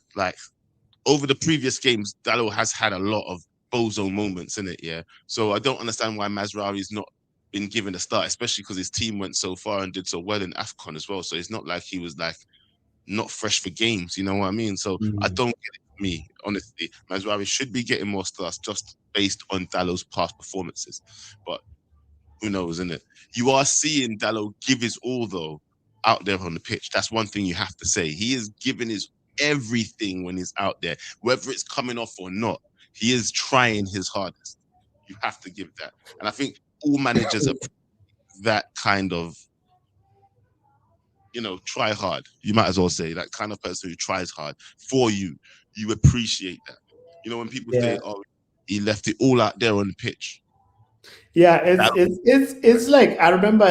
previous games, Dallo has had a lot of bozo moments in it, yeah. So I don't understand why Mazraoui's not been given a start, especially because his team went so far and did so well in AFCON as well. So it's not like he was like not fresh for games, you know what I mean? So I don't get it. Me, honestly, Mazraoui should be getting more starts just based on Dallo's past performances. But who knows, isn't it? You are seeing Dallo give his all, though, out there on the pitch. That's one thing you have to say. He is giving his everything when he's out there, whether it's coming off or not. He is trying his hardest. You have to give that. And I think all managers are that kind of, try hard. You might as well say that kind of person who tries hard for you. You appreciate that. When people say, "Oh, he left it all out there on the pitch." Yeah, it's like I remember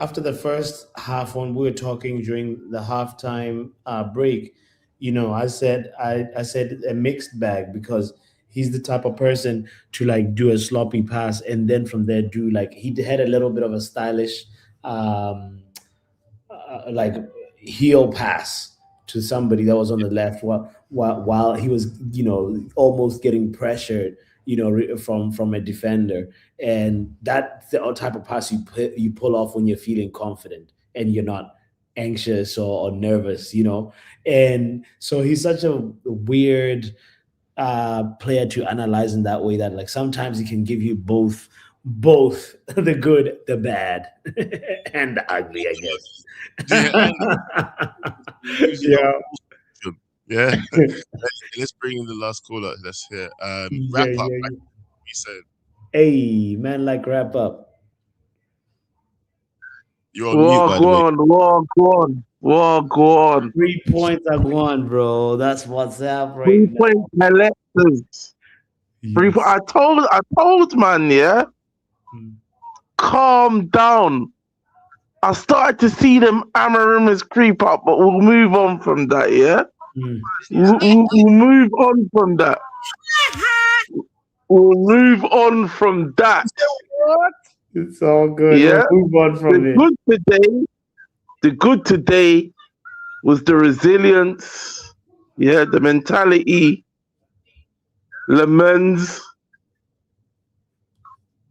after the first half when we were talking during the halftime break. I said a mixed bag, because he's the type of person to like do a sloppy pass and then from there do like he had a little bit of a stylish like heel pass to somebody that was on the left while he was almost getting pressured from a defender, and that's the type of pass you pull off when you're feeling confident and you're not anxious or nervous, and so he's such a weird player to analyze in that way, that like sometimes he can give you both the good, the bad, and the ugly, I guess. Yeah. Let's bring in the last caller. Let's hear. Wrap Up. Like we said. Hey, man, like Wrap Up. You're on mute, by the way. Walk on. 3 points are gone, bro. That's what's up right 3 now. points, Alexis. Yes. I told man, yeah. Calm down. I started to see them Amarimas creep up, but we'll move on from that, yeah? We'll move on from that. We'll move on from that. It's all good. Yeah? We'll move on from it. The good today was the resilience, yeah, the mentality, Le Mans,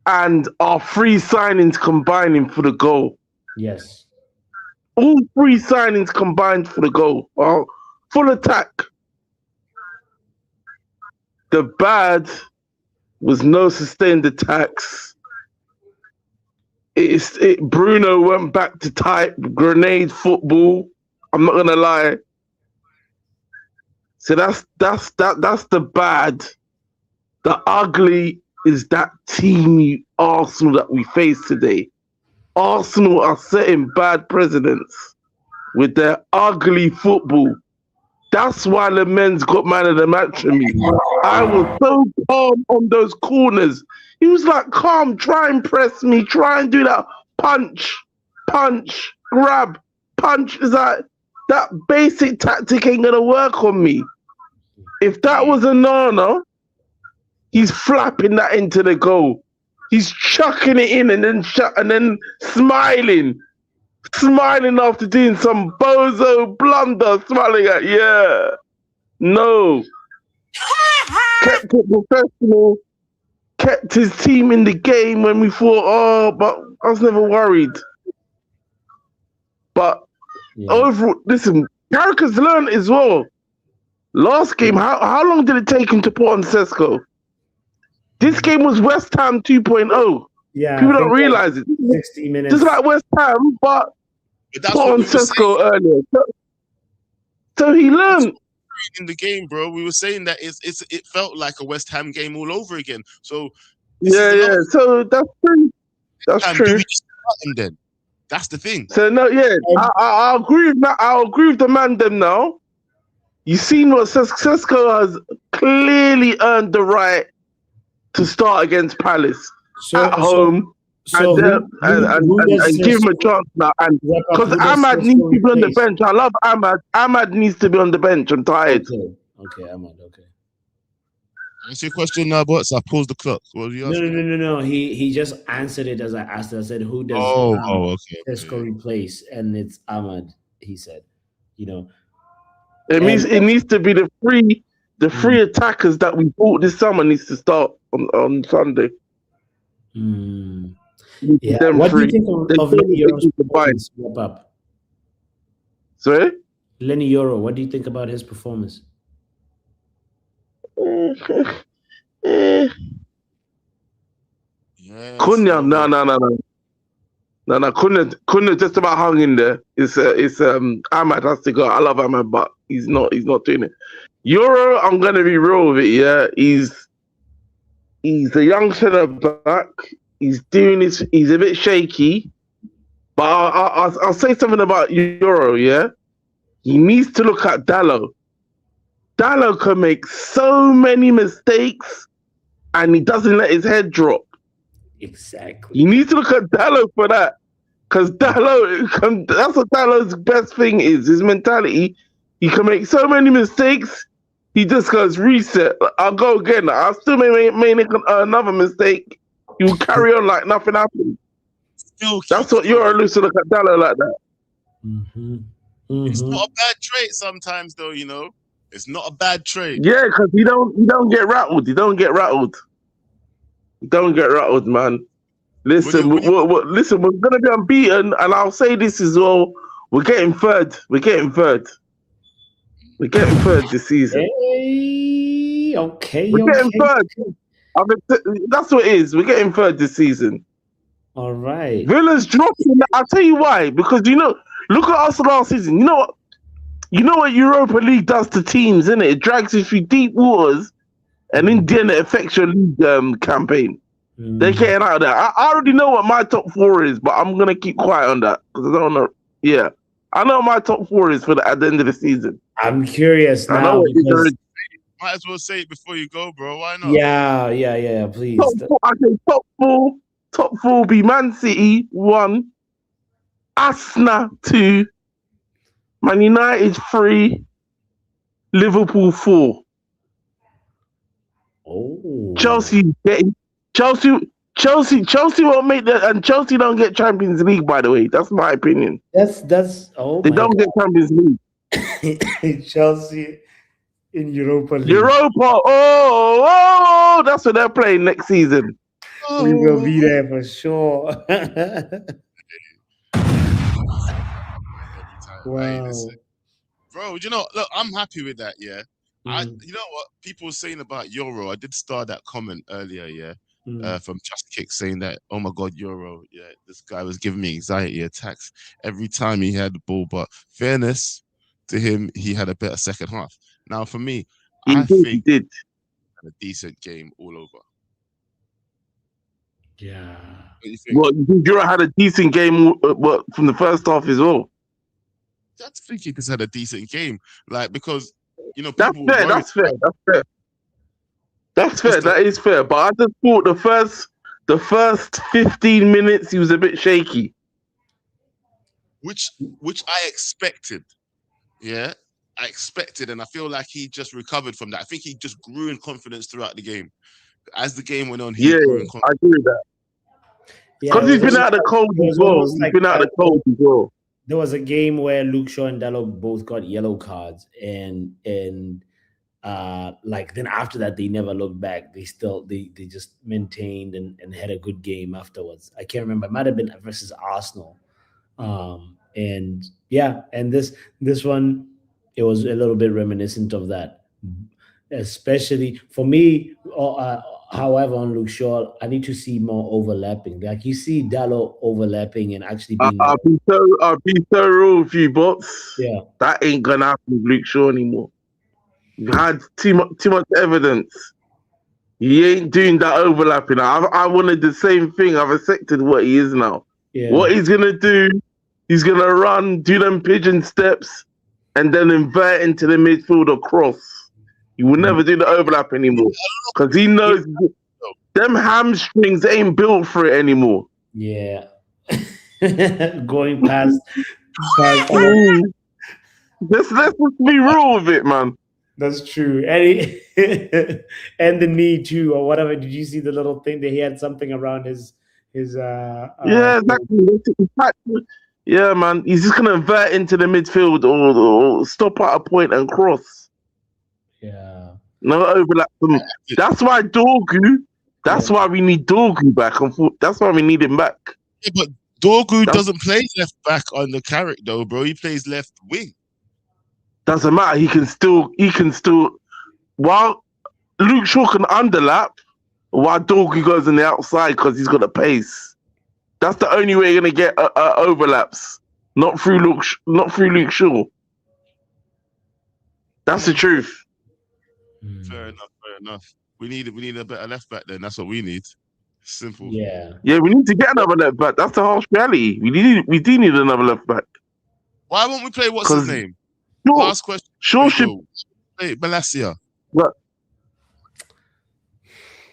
and our three signings combining for the goal. Yes. All three signings combined for the goal. Full attack. The bad was no sustained attacks. Bruno went back to type grenade football. I'm not gonna lie. So that's the bad. The ugly is that team Arsenal that we face today. Arsenal are setting bad precedents with their ugly football. That's why Le Mans got man of the match for me. I was so calm on those corners. He was like, calm, try and press me, try and do that punch, grab, punch. Is like, that basic tactic ain't gonna work on me. If that was a Nana, he's flapping that into the goal. He's chucking it in and then smiling after doing some bozo blunder, smiling at no. Kept it professional, kept his team in the game when we thought, but I was never worried. But overall, listen, Carragher's learned as well. Last game, how long did it take him to put on Sesko? This game was West Ham 2.0. Yeah, people don't realize it. 60 minutes. Just like West Ham, but that's put on Sesko earlier. So he learned in the game, bro. We were saying that it felt like a West Ham game all over again. So So that's true. That's true. Do we just start him then? That's the thing. So no, I agree with that. I'll agree with the man them now. You've seen what Sesko has clearly earned the right to start against Palace at home. And give him a chance now. And because Ahmad needs to be on the bench. I love Ahmad. Ahmad needs to be on the bench. I'm tired. Okay, Ahmad. Okay. That's your question now, boss. I paused the clock. What are you asking? No. He just answered it as I asked. I said, "Who does Sesko replace?" And it's Ahmad. He said, It needs to be the three attackers that we bought this summer needs to start on Sunday. Yeah. What do you think of Lenny Yoro's performance? Wrap up. Sorry? Lenny Yoro, what do you think about his performance? Cunha, no. Cunha just about hung in there. It's Ahmad has to go. I love Ahmad, but he's not doing it. Euro, I'm gonna be real with it. Yeah, he's a young centre back. He's doing this. He's a bit shaky, but I'll say something about Euro. Yeah, he needs to look at Dallo. Dallo can make so many mistakes, and he doesn't let his head drop. Exactly. You need to look at Dallo for that, because that's what Dallo's best thing is. His mentality. He can make so many mistakes. He just goes reset. I'll go again. I'll still make another mistake. You carry on like nothing happened. That's what you're loose to look at Dallo like that. It's not a bad trait sometimes, though. It's not a bad trait. Yeah, because he don't get rattled. He don't get rattled. Man. Listen, we're gonna be unbeaten, and I'll say this as well. We're getting third this season. Okay. We're getting third. That's what it is. We're getting third this season. All right. Villa's dropping. I'll tell you why. Because look at us last season. You know what Europa League does to teams, innit? It drags you through deep waters, and in the end it affects your league campaign. They're getting out of there. I already know what my top 4 is, but I'm gonna keep quiet on that because I don't know. Yeah, I know what my top 4 is at the end of the season. I'm curious now. Might as well say it before you go, bro. Why not? Yeah. Please. Top 4. Top 4 will be Man City 1, Arsenal 2, Man United 3, Liverpool 4. Oh. Chelsea won't make that, and Chelsea don't get Champions League. By the way, that's my opinion. They don't get Champions League. Chelsea in Europa League. Oh, that's what they're playing next season. We will be there for sure. Wow. Bro, look, I'm happy with that, yeah. You know what people were saying about Euro? I did start that comment earlier, yeah, from Just Kick saying that, oh my God, Euro, yeah, this guy was giving me anxiety attacks every time he had the ball. But fairness to him, he had a better second half. Now, for me, I think he did a decent game all over. Yeah. Well, Euro had a decent game from the first half as well. I think he just had a decent game, because that's fair. That is fair. But I just thought the first 15 minutes he was a bit shaky, which I expected. Yeah, I expected, and I feel like he just recovered from that. I think he just grew in confidence throughout the game. As the game went on, he Yeah, grew in I confidence. agree with that. Yeah, Because he's been out of the cold it as was well. almost He's like been out of the cold as well. there was a game where Luke Shaw and Dallo both got yellow cards, and like then after that they never looked back. They just maintained and had a good game afterwards. I can't remember. It might have been versus Arsenal. And yeah, and this one, it was a little bit reminiscent of that, especially for me. However, on Luke Shaw, I need to see more overlapping. Like you see Dallo overlapping and actually being I'll be so real with you, bots. yeah. That ain't gonna happen with Luke Shaw anymore. You've had too much evidence. He ain't doing that overlapping. I wanted the same thing. I've accepted what he is now. Yeah. What he's gonna do, he's gonna run, do them pigeon steps, and then invert into the midfield or cross. He will never do the overlap anymore because he knows them hamstrings ain't built for it anymore. Yeah. Going past Let's be real with it, man. that's true. And and the knee too, or whatever. Did you see the little thing that he had something around his Yeah, exactly. Yeah, man. He's just gonna invert into the midfield or stop at a point and cross. yeah. No overlap. That's why Dorgu. That's why we need Dorgu back. That's why we need him back. Yeah, but Dorgu doesn't play left back on the Carrick though, bro. He plays left wing. Doesn't matter. He can still. While Luke Shaw can underlap, while Dorgu goes on the outside because he's got the pace. That's the only way you're gonna get overlaps. Not through Luke Shaw. That's the truth. Fair enough. We need a better left back then. That's what we need. Simple. Yeah. Yeah, we need to get another left back. That's the harsh reality. We do need another left back. Why won't we play what's his name? Shaw, Last question. Shaw should. Hey, Malacia. But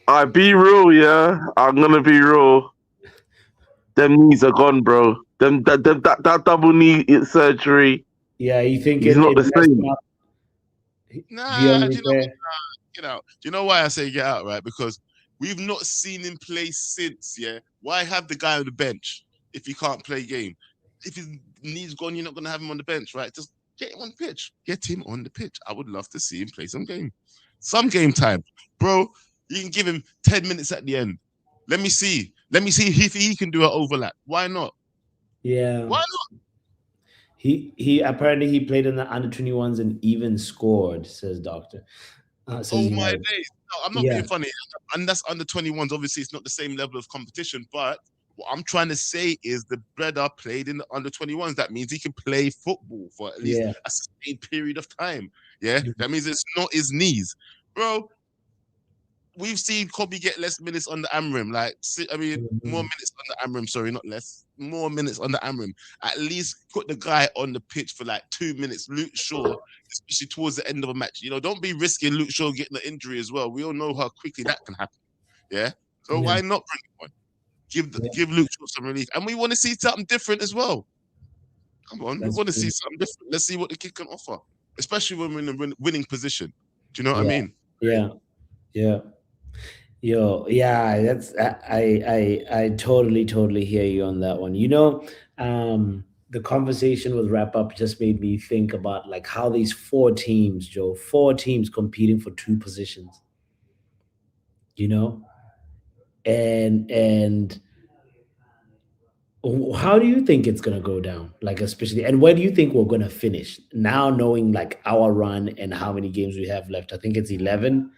I be real, yeah. I'm gonna be real. Them knees are gone, bro. That double knee surgery. Yeah, you think he's not the same? Nah, get out. Do you know why I say get out, right? Because we've not seen him play since, yeah? Why have the guy on the bench if he can't play game? If his knee's gone, you're not going to have him on the bench, right? Just get him on the pitch. Get him on the pitch. I would love to see him play some game. Some game time. Bro, you can give him 10 minutes at the end. Let me see if he can do an overlap. Why not? Yeah. Why not? He apparently he played in the under 21s and even scored, says Doctor. My days. No, I'm not being funny. And that's under 21s. Obviously, it's not the same level of competition. But what I'm trying to say is the brother played in the under 21s. That means he can play football for at least a sustained period of time. Yeah. That means it's not his knees. Bro, we've seen Kobe get less minutes on the Amrim. More minutes on the Amrim. Sorry, not less. More minutes on the Amrim. At least put the guy on the pitch for like 2 minutes. Luke Shaw, especially towards the end of a match. Don't be risking Luke Shaw getting an injury as well. We all know how quickly that can happen. Yeah. So why not bring him on? Give Luke Shaw some relief. And we want to see something different as well. Come on. We want to see something different. Let's see what the kid can offer. Especially when we're in a winning position. Do you know what I mean? Yeah. Yo, yeah, that's I totally hear you on that one. The conversation with wrap up just made me think about like how these four teams competing for two positions. And how do you think it's gonna go down? Like especially, and where do you think we're gonna finish now, knowing like our run and how many games we have left? I think it's 11.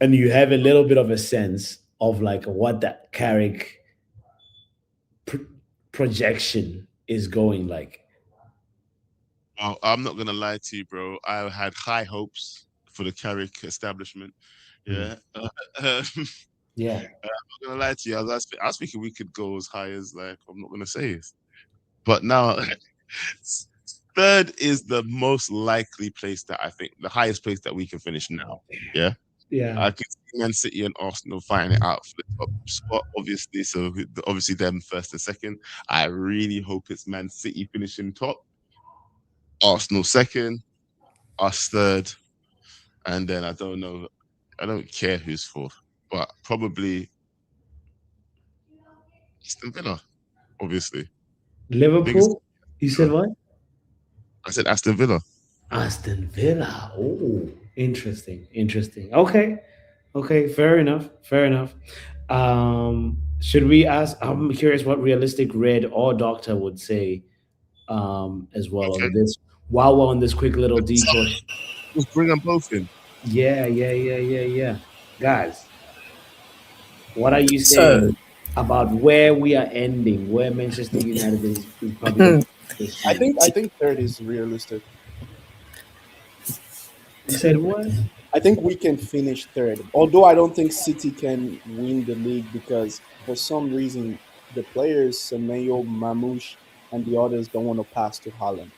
And you have a little bit of a sense of like what that Carrick projection is going like. Oh, I'm not gonna lie to you, bro. I had high hopes for the Carrick establishment. Yeah. Yeah. I'm not gonna lie to you. I was thinking we could go as high as I'm not gonna say it, but now third is the most likely place that I think the highest place that we can finish now. Yeah. Yeah. I can see Man City and Arsenal fighting it out for the top spot, obviously. So obviously them first and second. I really hope it's Man City finishing top. Arsenal second, us third, and then I don't know. I don't care who's fourth, but probably Aston Villa, obviously. Liverpool. You said what? I said Aston Villa. Aston Villa. Oh, interesting. Interesting. Okay. Okay. Fair enough. Fair enough. Should we ask? I'm curious what realistic Red or Doctor would say as well Okay. on this. While we're on this quick little detour. Let's bring them both in. Yeah. Guys, what are you So saying about where we are ending? Where Manchester United is probably going this I season? think third is realistic. You said what? I think we can finish third. Although I don't think City can win the league because for some reason the players, Semenyo, Mamouche, and the others don't want to pass to Haaland.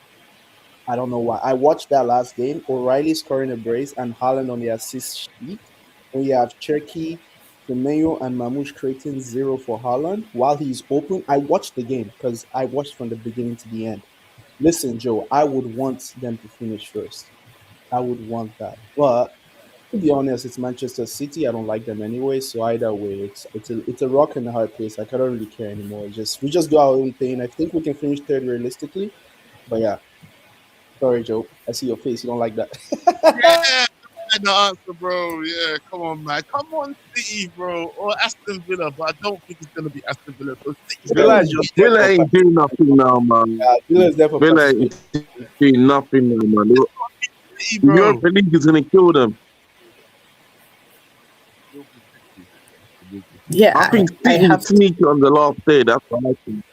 I don't know why. I watched that last game. O'Reilly scoring a brace and Haaland on the assist sheet. And you have Cherky, Semenyo, and Mamouche creating 0 for Haaland while he's open. I watched the game because I watched from the beginning to the end. Listen, Joe, I would want them to finish first. I would want that. But to be honest, it's Manchester City. I don't like them anyway. So either way, it's a rock and a hard place. Like, I don't really care anymore. We just do our own thing. I think we can finish third realistically. But yeah. Sorry, Joe. I see your face. You don't like that. Yeah, the answer, bro. Yeah, come on, man. Come on, City, bro. Or Aston Villa, but I don't think it's gonna be Aston Villa. So Villa is just there Villa for ain't doing nothing now, man. Villa is there for Villa ain't doing nothing now, man. City, The bro. Europa League is gonna kill them. yeah, I think I City have sneaky on the last day. That's what I think.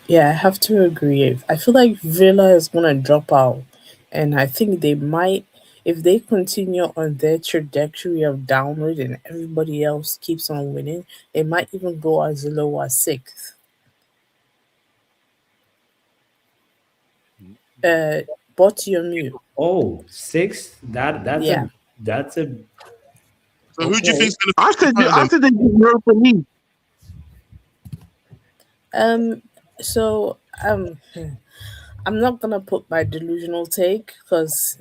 Yeah, I have to agree. I feel like Villa is gonna drop out, and I think they might, if they continue on their trajectory of downward and everybody else keeps on winning, they might even go as low as sixth. But you're mute. Oh, six. Yeah. That's a So who do you Okay. think's gonna I said they did Europa League. So I'm not gonna put my delusional take because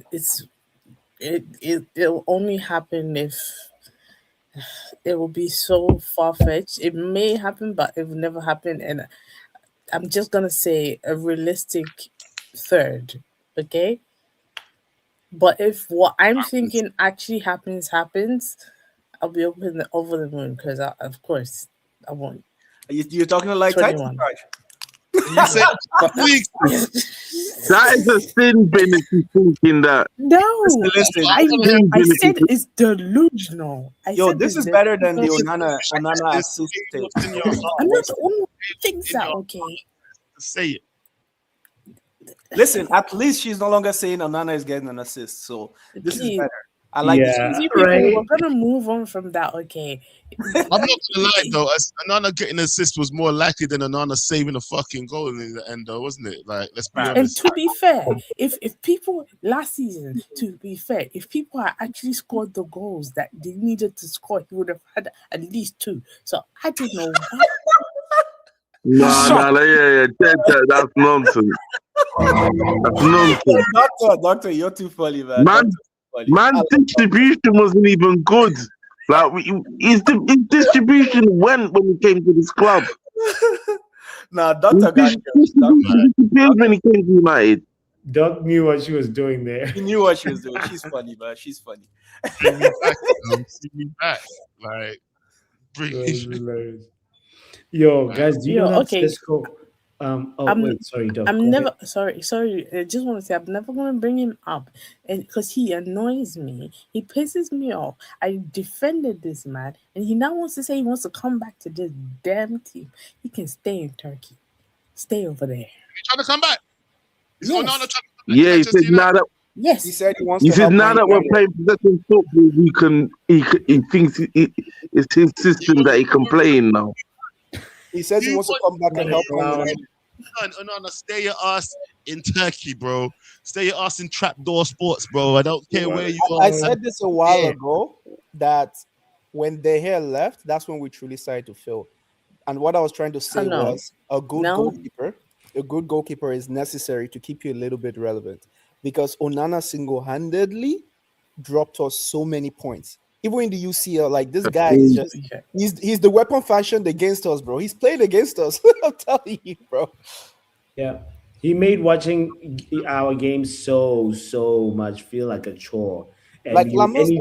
it'll only happen if it will be so far fetched. It may happen, but it will never happen. And I'm just gonna say a realistic third, okay? But if what I'm thinking actually happens, I'll be over the moon because of course I won't. You're talking like Titan 21. Crush. You said weeks. That is a sin bin if you thinking that. No, Listen, I Listen. said it's delusional. I Yo, said this it's is better than the delusional. Onana assist tape. What's in your heart? I'm not the only one who thinks In that, your okay? Say it. Listen, at least she's no longer saying Onana is getting an assist. So this is Please. better. I like this. Yeah. You people, right. we're gonna move on from that, okay? I'm not gonna lie though, Anana getting an assist was more likely than Anana saving a fucking goal in the end, though, wasn't it? Like, let's be And honest. to be fair, if people last season, to be fair, if people had actually scored the goals that they needed to score, he would have had at least 2. So I don't know why. Yeah, that's nonsense. That's nonsense. Doctor, you're too funny, man. Man, Doctor's too funny. man's distribution wasn't even good. Like his distribution went when he came to this club. Nah, Doctor got you. He disappeared when he came to United. Doc knew what she was doing there. He knew what she was doing. She's funny, man. She's funny. See me back, see me back. Like, That was bring hilarious. Yo, guys, do you Yo, know that okay. Cisco? Wait, sorry, Doc. I'm go never ahead. sorry. I just want to say I'm never gonna bring him up, and because he annoys me, he pisses me off. I defended this man, and he now wants to say he wants to come back to this damn team. He can stay in Turkey, stay over there. You trying to come back? Is Yes. Onana trying to come back? Yeah, he Manchester said United? now that Yes, He said he wants he to said help now that we're Man playing possession football, he thinks it's his system that he can play in now. He says he wants to come back and help Man United. Onana, stay your ass in Turkey, bro. Stay your ass in Trapdoor Sports, bro. I don't care where you are. I said this a while Yeah. ago that when De Gea left, that's when we truly started to fail. And what I was trying to say know. was a good Now- goalkeeper a good goalkeeper is necessary to keep you a little bit relevant, because Onana single-handedly dropped us so many points. Even in the UCL, like this guy is just he's the weapon fashioned against us, bro. He's played against us. I'm telling you, bro. Yeah. He made watching our games so much feel like a chore. And Like Lamas,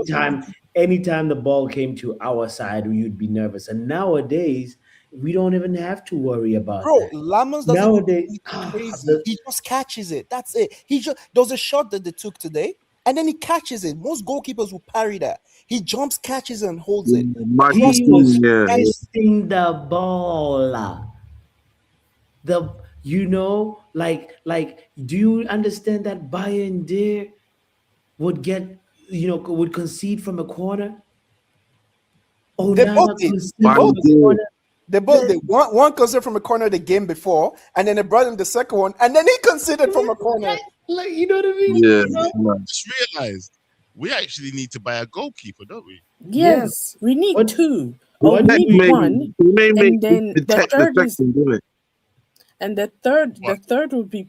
anytime the ball came to our side, you'd be nervous. And nowadays, we don't even have to worry about bro, that. Lamas doesn't do Nowadays, anything crazy. He just catches it. That's it. He just there was a shot that they took today, and then he catches it. Most goalkeepers will parry that. He jumps, catches, and holds it. he was testing the ball. Do you understand that Bayern there would would concede from a corner? Oh, They now both did. They both did. One conceded from a corner the game before, and then they brought him the second one, and then he conceded from a corner. Like, you know what I mean? Yeah. Just realized we actually need to buy a goalkeeper, don't we? Yes, we need What- two. what we do need we- one, and then the third is. And the third would be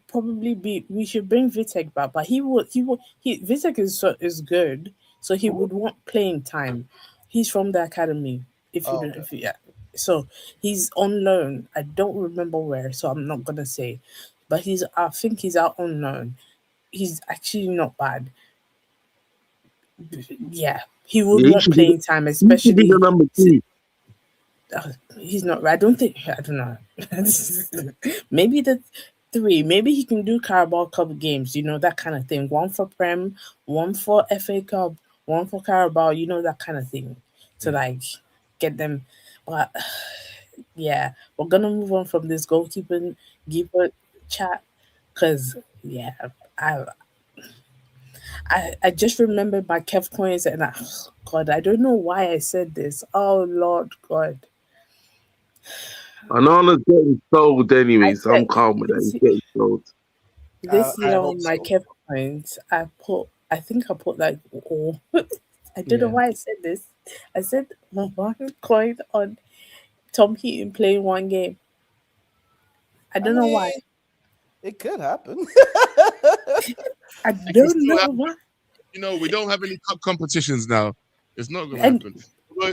we should bring Vitek back, but Vitek is good, so he would want playing time. He's from the academy. So he's on loan. I don't remember where, so I'm not gonna say, but I think he's out on loan. He's actually not bad. Yeah, he would want playing time, especially. the number 2. He's not. I don't know. Maybe the 3. Maybe he can do Carabao Cup games. That kind of thing. One for Prem, one for FA Cup, one for Carabao. That kind of thing to get them. But yeah, we're gonna move on from this goalkeeper chat because I just remembered my Kev coins and God, I don't know why I said this. Oh Lord God. Anana's getting sold anyway, so I'm calm with that. He's getting sold. This year on my Kev coins, I think I put I don't know why I said this. I said one coin on Tom Heaton playing one game. I don't know why. It could happen. I don't know why. We don't have any cup competitions now. It's not going to happen.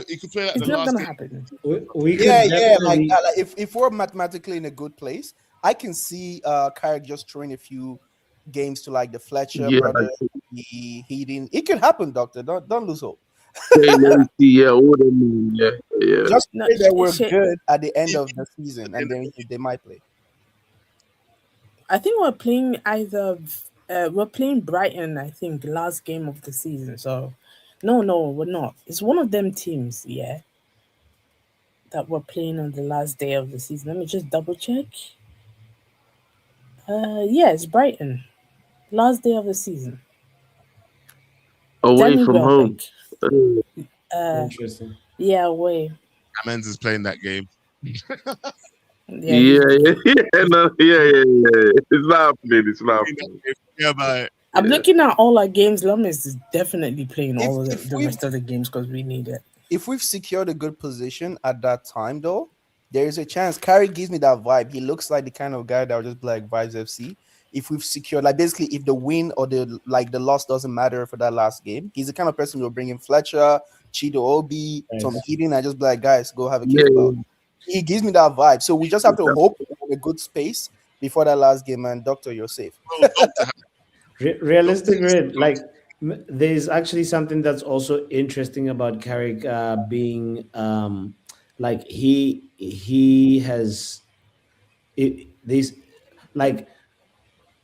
You could play it's not going to happen. We like if we're mathematically in a good place, I can see Carrick just throwing a few games to the Fletcher brother. Heating. It could happen, Doctor. Don't lose hope. All them, yeah. Just say that we're good at the end of the season, and then they might play. I think we're playing we're playing Brighton, I think, last game of the season. So, no, we're not. It's one of them teams, that we're playing on the last day of the season. Let me just double check. It's Brighton. Last day of the season. Away from home. Interesting. Yeah, away. Men's is playing that game. Yeah. It's not happening. Yeah, but I'm looking at all our games. Lamis is definitely playing all of the rest of the games because we need it. If we've secured a good position at that time, though, there is a chance. Carey gives me that vibe. He looks like the kind of guy that will just be like Vibes FC. If we've secured, basically, if the win or the loss doesn't matter for that last game, he's the kind of person who'll bring in Fletcher, Chido Obi, Tom Heaton, and just be like, guys, go have a kick about. He gives me that vibe. So we just have to hope in a good space before that last game, and Doctor, you're safe. Realistic, there's actually something that's also interesting about Carrick being he has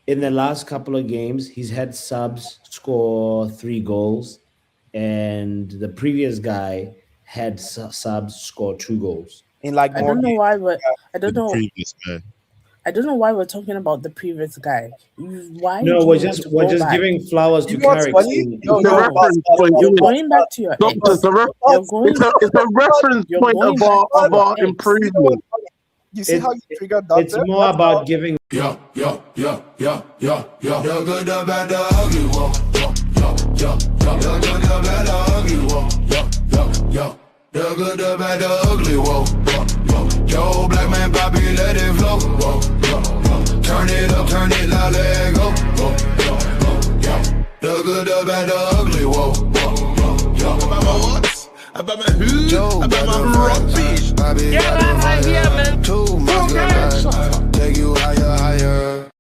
in the last couple of games, he's had subs score 3 goals, and the previous guy had subs score 2 goals. I don't know why I don't know why we're talking about the previous guy. Why? No, we're just giving flowers to Carrick. You're going back to your. It's a reference point of our improvement. You see how you triggered that? It's more about giving. Yeah. The good, the bad, the ugly, whoa. The good, the bad, the ugly, whoa. The good, the bad, the ugly, whoa. Yo, black man, Bobby, let it flow. Turn it up, turn it loud, let it go. The good, the bad, the ugly, whoa. About my what? About my who? About my rubbish. I be Yeah, man, I hear, man. too much, take you higher, higher.